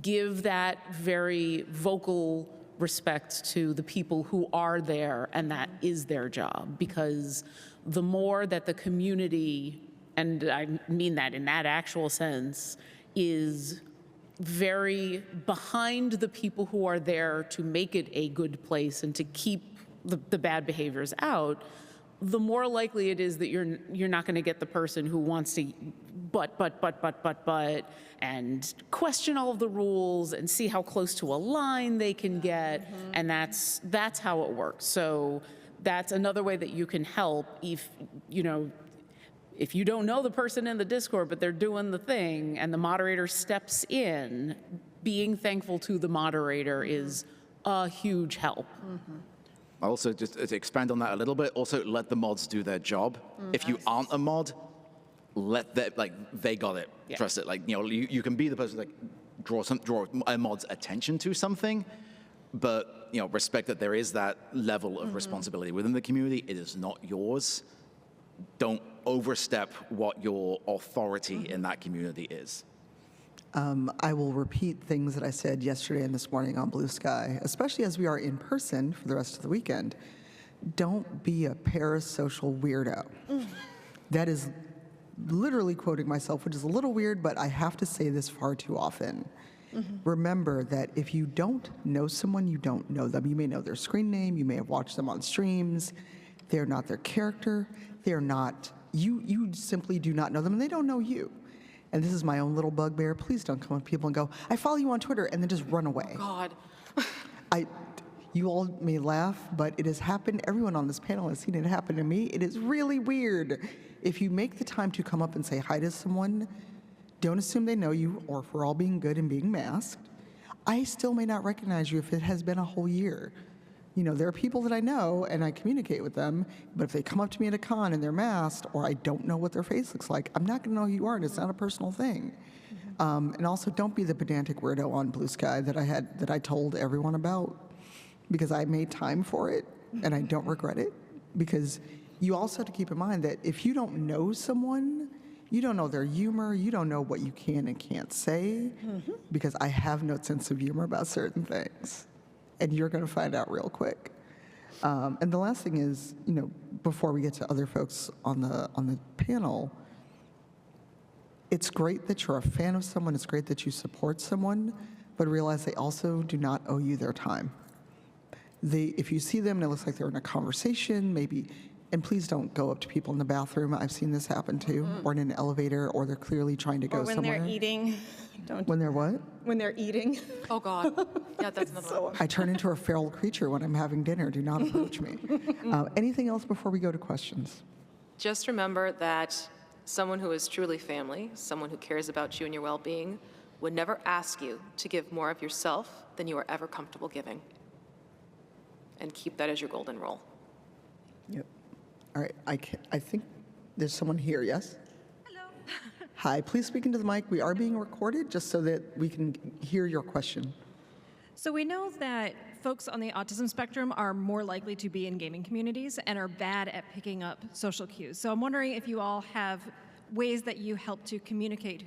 give that very vocal respect to the people who are there and that is their job, because the more that the community, and I mean that in that actual sense, is very behind the people who are there to make it a good place and to keep the bad behaviors out, the more likely it is that you're not going to get the person who wants to but, and question all of the rules and see how close to a line they can get, and that's how it works. So that's another way that you can help if you don't know the person in the Discord, but they're doing the thing and the moderator steps in, being thankful to the moderator is a huge help. Also, just to expand on that a little bit, also let the mods do their job. If you aren't a mod, let them, they got it. Yeah. Trust it. You can be the person draw a mod's attention to something, but respect that there is that level of responsibility within the community. It is not yours. Don't overstep what your authority in that community is. I will repeat things that I said yesterday and this morning on Blue Sky, especially as we are in person for the rest of the weekend. Don't be a parasocial weirdo. That is literally quoting myself, which is a little weird, but I have to say this far too often. Remember that if you don't know someone, you don't know them. You may know their screen name, you may have watched them on streams. They're not their character. They're not, you simply do not know them, and they don't know you. And this is my own little bugbear. Please don't come up to people and go, I follow you on Twitter, and then just run away. God. You all may laugh, but it has happened. Everyone on this panel has seen it happen to me. It is really weird. If you make the time to come up and say hi to someone, don't assume they know you, or if we're all being good and being masked. I still may not recognize you if it has been a whole year. There are people that I know and I communicate with them, but if they come up to me at a con and they're masked, or I don't know what their face looks like, I'm not going to know who you are, and it's not a personal thing. And also, don't be the pedantic weirdo on Blue Sky that I told everyone about, because I made time for it and I don't regret it. Because you also have to keep in mind that if you don't know someone, you don't know their humor, you don't know what you can and can't say, because I have no sense of humor about certain things. And you're going to find out real quick. And the last thing is, before we get to other folks on the panel, it's great that you're a fan of someone, it's great that you support someone, but realize they also do not owe you their time. If you see them and it looks like they're in a conversation, maybe, and please don't go up to people in the bathroom. I've seen this happen too, or in an elevator, or they're clearly trying to go Or when somewhere. they're eating. When they're what? When they're eating. Oh, God. Yeah, that's another one. I turn into a feral creature when I'm having dinner. Do not approach me. Anything else before we go to questions? Just remember that someone who is truly family, someone who cares about you and your well-being, would never ask you to give more of yourself than you are ever comfortable giving. And keep that as your golden rule. Yep. All right. I think there's someone here, yes? Hello. Hi. Please speak into the mic. We are being recorded just so that we can hear your question. So we know that folks on the autism spectrum are more likely to be in gaming communities and are bad at picking up social cues. So I'm wondering if you all have ways that you help to communicate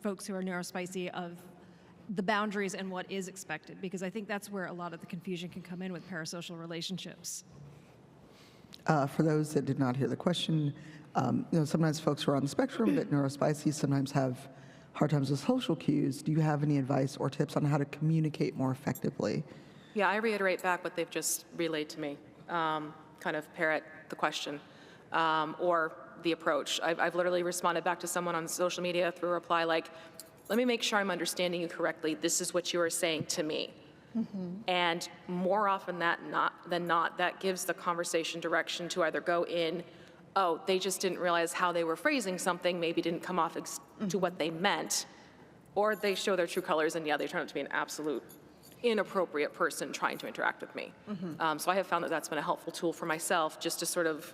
folks who are neurospicy of the boundaries and what is expected, because I think that's where a lot of the confusion can come in with parasocial relationships. For those that did not hear the question, sometimes folks who are on the spectrum that neurospicy sometimes have hard times with social cues. Do you have any advice or tips on how to communicate more effectively? Yeah, I reiterate back what they've just relayed to me, kind of parrot the question or the approach. I've literally responded back to someone on social media through a reply like, let me make sure I'm understanding you correctly. This is what you are saying to me. And more often than not, that gives the conversation direction to either go in, oh, they just didn't realize how they were phrasing something, maybe didn't come off to what they meant, or they show their true colors and they turn out to be an absolute inappropriate person trying to interact with me. So I have found that that's been a helpful tool for myself, just to sort of,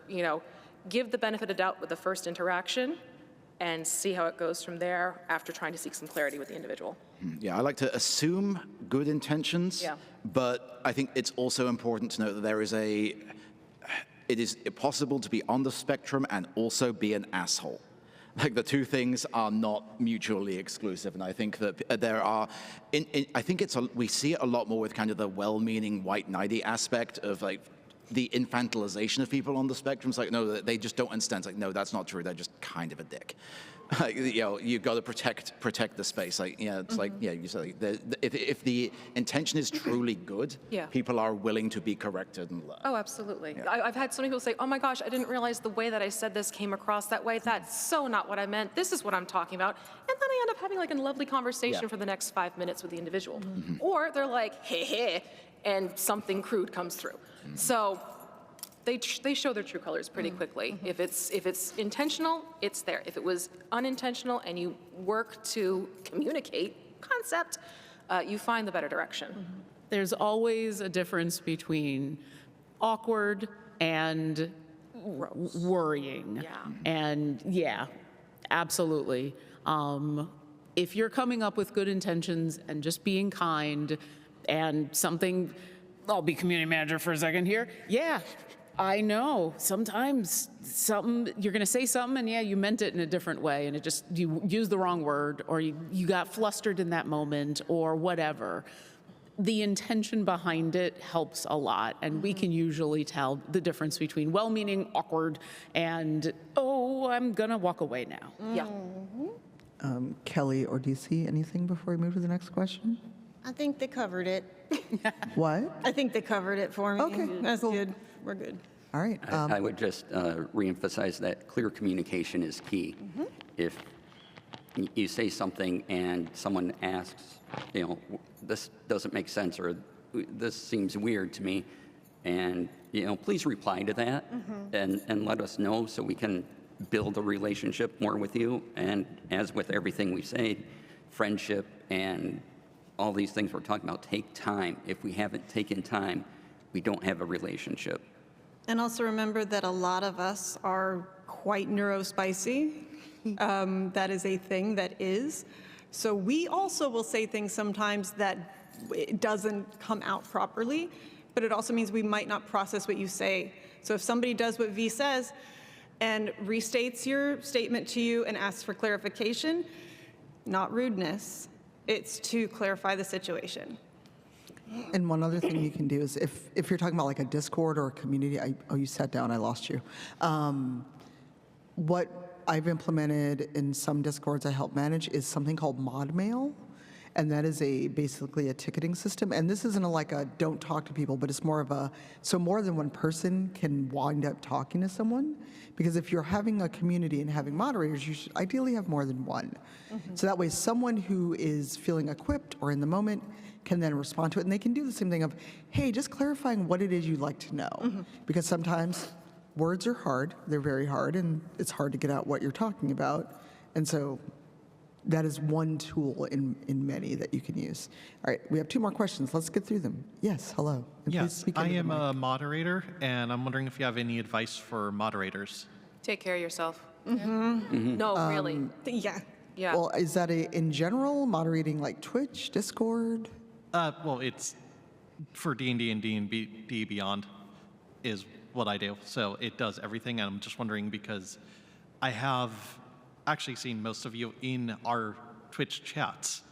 give the benefit of doubt with the first interaction and see how it goes from there after trying to seek some clarity with the individual. Yeah, I like to assume good intentions, but I think it's also important to note that it is possible to be on the spectrum and also be an asshole. Like the two things are not mutually exclusive, and I think that there are. I think we see it a lot more with kind of the well-meaning white knighty aspect of like the infantilization of people on the spectrum. It's like, no, they just don't understand. It's like, no, that's not true. They're just kind of a dick. Like, you know, you've got to protect the space. Like, yeah, it's like, yeah, you say if the intention is truly good, Yeah. people are willing to be corrected and learn. Oh, absolutely. I've had so many people say, oh my gosh, I didn't realize the way that I said this came across that way. That's so not what I meant. This is what I'm talking about. And then I end up having like a lovely conversation Yeah. for the next 5 minutes with the individual. Or they're like, hey, hey, and something crude comes through. So they show their true colors pretty quickly. If it's intentional, it's there. If it was unintentional and you work to communicate concept, you find the better direction. There's always a difference between awkward and worrying. Yeah. And yeah, absolutely. If you're coming up with good intentions and just being kind and something, I'll be community manager for a second here. Yeah, I know. Sometimes you're going to say something and yeah, you meant it in a different way and you used the wrong word or you got flustered in that moment or whatever. The intention behind it helps a lot, and we can usually tell the difference between well-meaning, awkward, and, oh, I'm going to walk away now. Yeah. Kelly or DC, anything before we move to the next question? I think they covered it. What? I think they covered it for me. Okay, That's cool. good. We're good. All right. I would just reemphasize that clear communication is key. If you say something and someone asks, you know, this doesn't make sense or this seems weird to me, and, you know, please reply to that and let us know so we can build a relationship more with you. And as with everything we say, friendship and all these things we're talking about take time. If we haven't taken time, we don't have a relationship. And also remember that a lot of us are quite neurospicy. That is a thing that is. So we also will say things sometimes that it doesn't come out properly, but it also means we might not process what you say. So if somebody does what V says and restates your statement to you and asks for clarification, not rudeness, it's to clarify the situation. And one other thing you can do is if you're talking about like a Discord or a community, you sat down, I lost you. What I've implemented in some Discords I help manage is something called mod mail. And that is basically a ticketing system. And this isn't like a don't talk to people, but it's more of so more than one person can wind up talking to someone. Because if you're having a community and having moderators, you should ideally have more than one. So that way someone who is feeling equipped or in the moment can then respond to it. And they can do the same thing of, hey, just clarifying what it is you'd like to know. Because sometimes words are hard, they're very hard, and it's hard to get out what you're talking about. And so that is one tool in many that you can use. All right, we have 2 more questions. Let's get through them. Yes, hello. And please Yes, speak I into the am mic. a moderator, and I'm wondering if you have any advice for moderators. Take care of yourself. No, really. Yeah. Yeah. Well, is that in general, moderating like Twitch, Discord? Well, it's for D&D and D&D Beyond is what I do. So it does everything, and I'm just wondering because I have actually seen most of you in our Twitch chats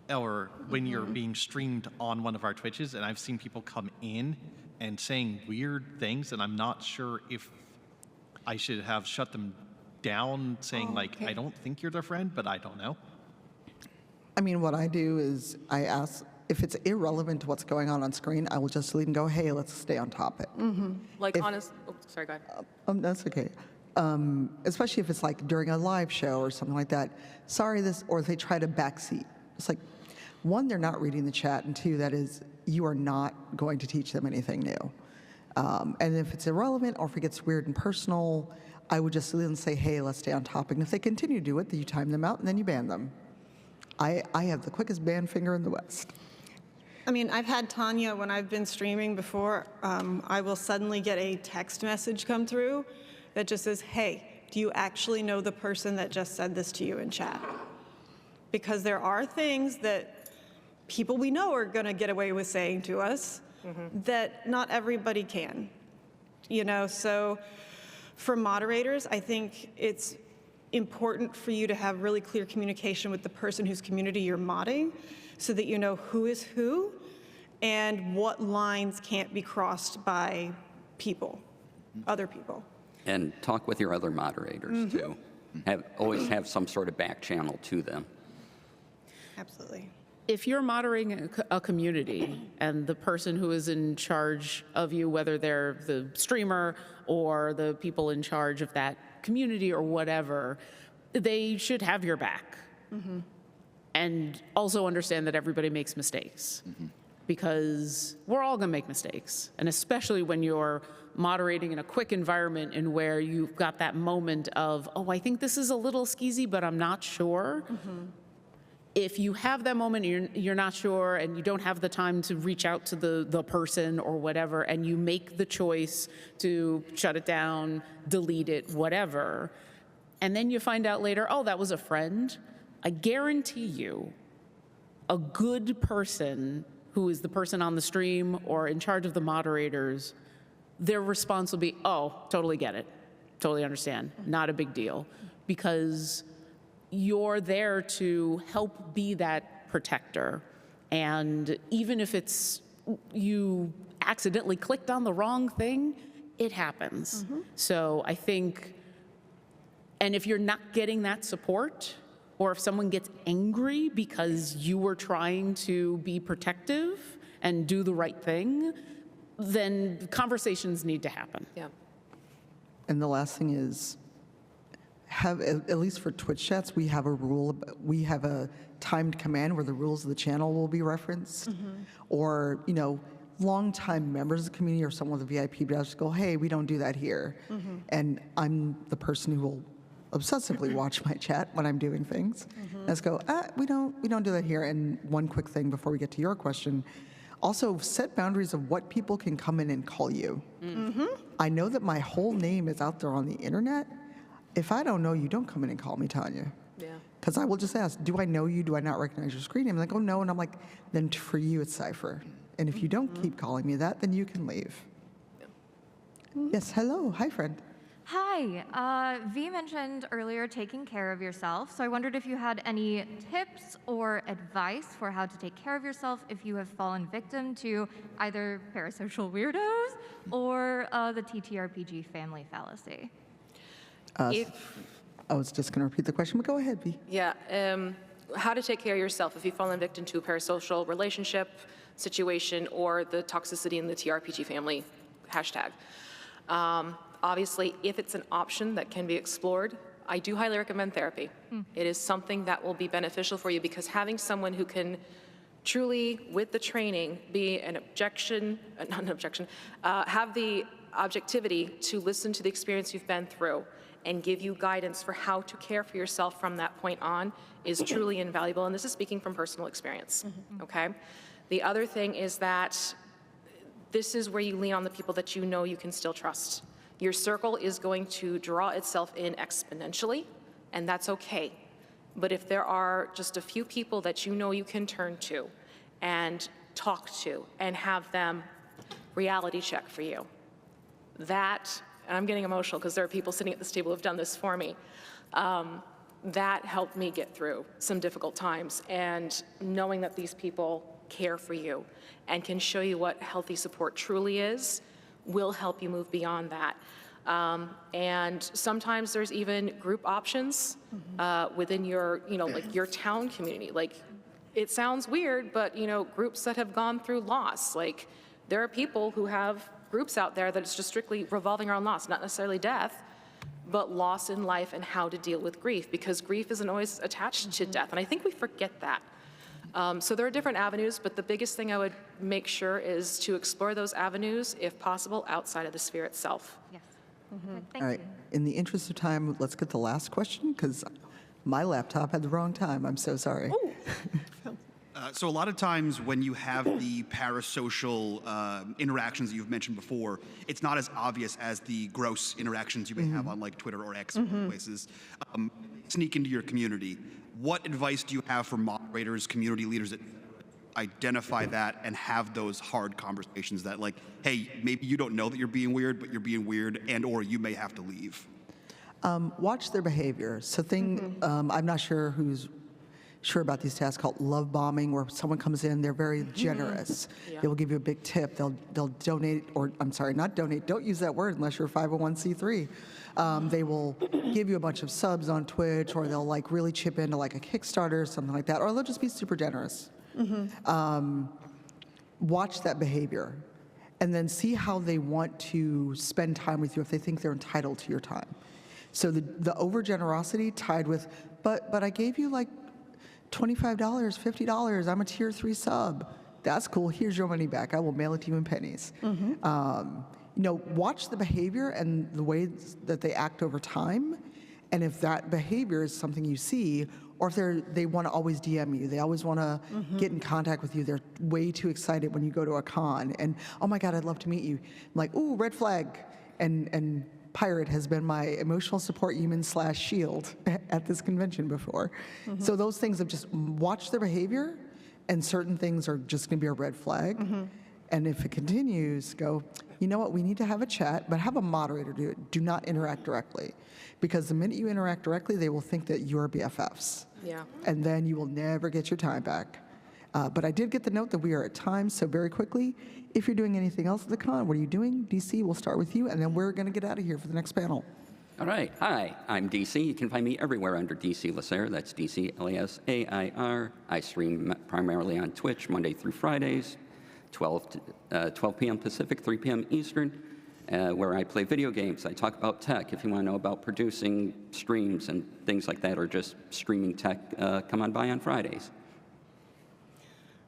or when you're being streamed on one of our Twitches, and I've seen people come in and saying weird things, and I'm not sure if I should have shut them down saying I don't think you're their friend, but I don't know. I mean, what I do is I ask, if it's irrelevant to what's going on screen, I will just delete and go, hey, let's stay on topic. Like if- honest, oh, sorry, go ahead. That's okay. Especially if it's like during a live show or something like that. Sorry, or if they try to backseat. It's like, 1, they're not reading the chat, and 2, that is, you are not going to teach them anything new. And if it's irrelevant or if it gets weird and personal, I would just delete and say, hey, let's stay on topic. And if they continue to do it, then you time them out and then you ban them. I have the quickest ban finger in the West. I mean, I've had Tanya, when I've been streaming before, I will suddenly get a text message come through that just says, hey, do you actually know the person that just said this to you in chat? Because there are things that people we know are going to get away with saying to us that not everybody can. You know, so for moderators, I think it's important for you to have really clear communication with the person whose community you're modding so that you know who is who and what lines can't be crossed by people, other people. And talk with your other moderators, too. Always have some sort of back channel to them. Absolutely. If you're moderating a community and the person who is in charge of you, whether they're the streamer or the people in charge of that community or whatever, they should have your back. And also understand that everybody makes mistakes. Because we're all going to make mistakes. And especially when you're moderating in a quick environment in where you've got that moment of, oh, I think this is a little skeezy, but I'm not sure. If you have that moment, you're not sure, and you don't have the time to reach out to the person or whatever, and you make the choice to shut it down, delete it, whatever, and then you find out later, oh, that was a friend, I guarantee you, a good person who is the person on the stream or in charge of the moderators, their response will be, oh, totally get it, totally understand, not a big deal, because you're there to help be that protector. And even if it's you accidentally clicked on the wrong thing, it happens. So I think, and if you're not getting that support, or if someone gets angry because you were trying to be protective and do the right thing, then conversations need to happen. Yeah. And the last thing is, at least for Twitch chats, we have a rule, we have a timed command where the rules of the channel will be referenced. Or, you know, longtime members of the community or someone with a VIP badge go, hey, we don't do that here. And I'm the person who will obsessively watch my chat when I'm doing things. And just go, we don't do that here. And one quick thing before we get to your question, also set boundaries of what people can come in and call you. I know that my whole name is out there on the internet. If I don't know you, don't come in and call me Tanya. Yeah. Because I will just ask, do I know you? Do I not recognize your screen name? Like, oh, no. And I'm like, then for you, it's Cypher. And if you don't keep calling me that, then you can leave. Yes, hello. Hi, friend. Hi. V mentioned earlier taking care of yourself. So I wondered if you had any tips or advice for how to take care of yourself if you have fallen victim to either parasocial weirdos or the TTRPG family fallacy. I was just going to repeat the question, but go ahead, V. Yeah, how to take care of yourself if you've fallen victim to a parasocial relationship situation or the toxicity in the TRPG family hashtag. Obviously, if it's an option that can be explored, I do highly recommend therapy. It is something that will be beneficial for you because having someone who can truly, with the training, be an objection, not an objection, have the objectivity to listen to the experience you've been through and give you guidance for how to care for yourself from that point on is truly invaluable. And this is speaking from personal experience, okay? The other thing is that this is where you lean on the people that you know you can still trust. Your circle is going to draw itself in exponentially, and that's okay. But if there are just a few people that you know you can turn to and talk to and have them reality check for you, that, and I'm getting emotional because there are people sitting at this table who have done this for me, that helped me get through some difficult times. And knowing that these people care for you and can show you what healthy support truly is will help you move beyond that. And sometimes there's even group options within your, like your town community. Like, it sounds weird, but, groups that have gone through loss, like there are people who have groups out there that it's just strictly revolving around loss, not necessarily death, but loss in life and how to deal with grief, because grief isn't always attached to death, and I think we forget that. So there are different avenues, but the biggest thing I would make sure is to explore those avenues, if possible, outside of the sphere itself. Yes. Thank All right. you. In the interest of time, let's get the last question because my laptop had the wrong time. I'm so sorry. So a lot of times when you have the parasocial interactions that you've mentioned before, it's not as obvious as the gross interactions you may have on like Twitter or X or places. Sneak into your community. What advice do you have for moderators, community leaders that identify that and have those hard conversations that like, hey, maybe you don't know that you're being weird, but you're being weird and or you may have to leave? Watch their behavior. So I'm not sure who's sure about these tasks called love bombing, where someone comes in, they're very generous. They will give you a big tip. They'll donate, or I'm sorry, not donate. Don't use that word unless you're a 501c3. They will give you a bunch of subs on Twitch, or they'll like really chip into like a Kickstarter or something like that, or they'll just be super generous. Watch that behavior, and then see how they want to spend time with you if they think they're entitled to your time. So the over generosity tied with, but I gave you like $25, $50, I'm a tier 3 sub. That's cool, here's your money back. I will mail it to you in pennies. Watch the behavior and the ways that they act over time. And if that behavior is something you see, or if they want to always DM you, they always want to get in contact with you, they're way too excited when you go to a con, and oh my God, I'd love to meet you. I'm like, ooh, red flag. And Pirate has been my emotional support human / shield at this convention before. So those things of just watch their behavior, and certain things are just going to be a red flag. And if it continues, go, you know what, we need to have a chat, but have a moderator do it. Do not interact directly. Because the minute you interact directly, they will think that you're BFFs. Yeah. And then you will never get your time back. But I did get the note that we are at time, so very quickly, if you're doing anything else at the con, what are you doing? DC, we'll start with you, and then we're going to get out of here for the next panel. All right. Hi, I'm DC. You can find me everywhere under DC Lasair. That's DC Lasair. I stream primarily on Twitch Monday through Fridays, 12 p.m. Pacific, 3 p.m. Eastern, where I play video games. I talk about tech. If you want to know about producing streams and things like that, or just streaming tech, come on by on Fridays.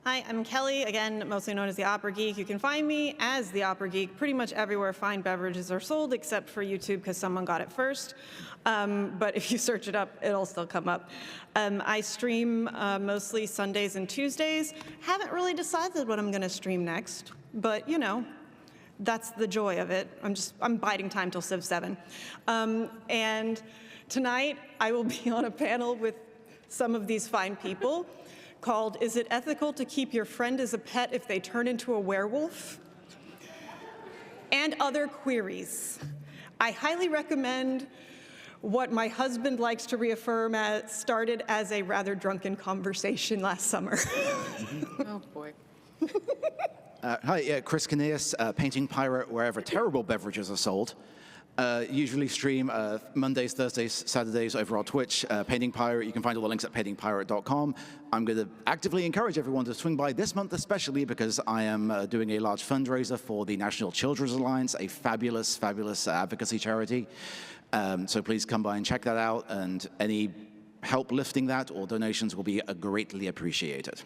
Hi, I'm Kelly, again, mostly known as TheOperaGeek. You can find me as TheOperaGeek pretty much everywhere fine beverages are sold, except for YouTube, because someone got it first. But if you search it up, it'll still come up. I stream mostly Sundays and Tuesdays. Haven't really decided what I'm going to stream next, but that's the joy of it. I'm biding time till Civ 7. And tonight, I will be on a panel with some of these fine people called, Is It Ethical to Keep Your Friend as a Pet If They Turn Into a Werewolf? And other queries. I highly recommend what my husband likes to reaffirm as started as a rather drunken conversation last summer. Oh, boy. Hi, Chris Caneas, Painting Pirate, wherever terrible beverages are sold. Usually stream Mondays, Thursdays, Saturdays over on Twitch, Painting Pirate. You can find all the links at paintingpirate.com. I'm going to actively encourage everyone to swing by this month especially, because I am doing a large fundraiser for the National Children's Alliance, a fabulous, fabulous advocacy charity. So please come by and check that out, and any help lifting that or donations will be greatly appreciated.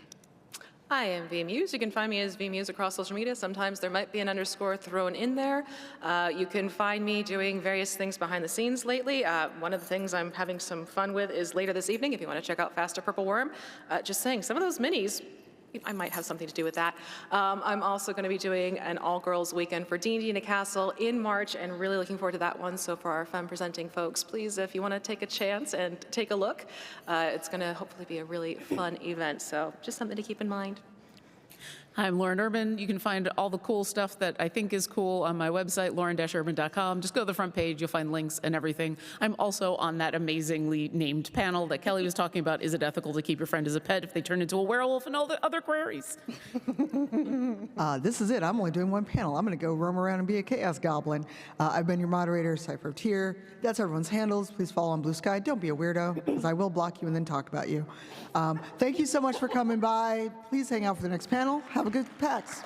I am VMuse. You can find me as VMuse across social media. Sometimes there might be an underscore thrown in there. You can find me doing various things behind the scenes lately. One of the things I'm having some fun with is later this evening, if you want to check out Faster Purple Worm. Just saying, some of those minis, I might have something to do with that. I'm also going to be doing an all-girls weekend for D&D in a Castle in March, and really looking forward to that one. So for our fun presenting folks, please, if you want to take a chance and take a look, it's going to hopefully be a really fun event. So just something to keep in mind. I'm Lauren Urban. You can find all the cool stuff that I think is cool on my website, lauren-urban.com. Just go to the front page. You'll find links and everything. I'm also on that amazingly named panel that Kelly was talking about. Is it ethical to keep your friend as a pet if they turn into a werewolf, and all the other queries? This is it. I'm only doing one panel. I'm going to go roam around and be a chaos goblin. I've been your moderator, Cypheroftyr. That's everyone's handles. Please follow on Blue Sky. Don't be a weirdo, because I will block you and then talk about you. Thank you so much for coming by. Please hang out for the next panel. Have a good PAX.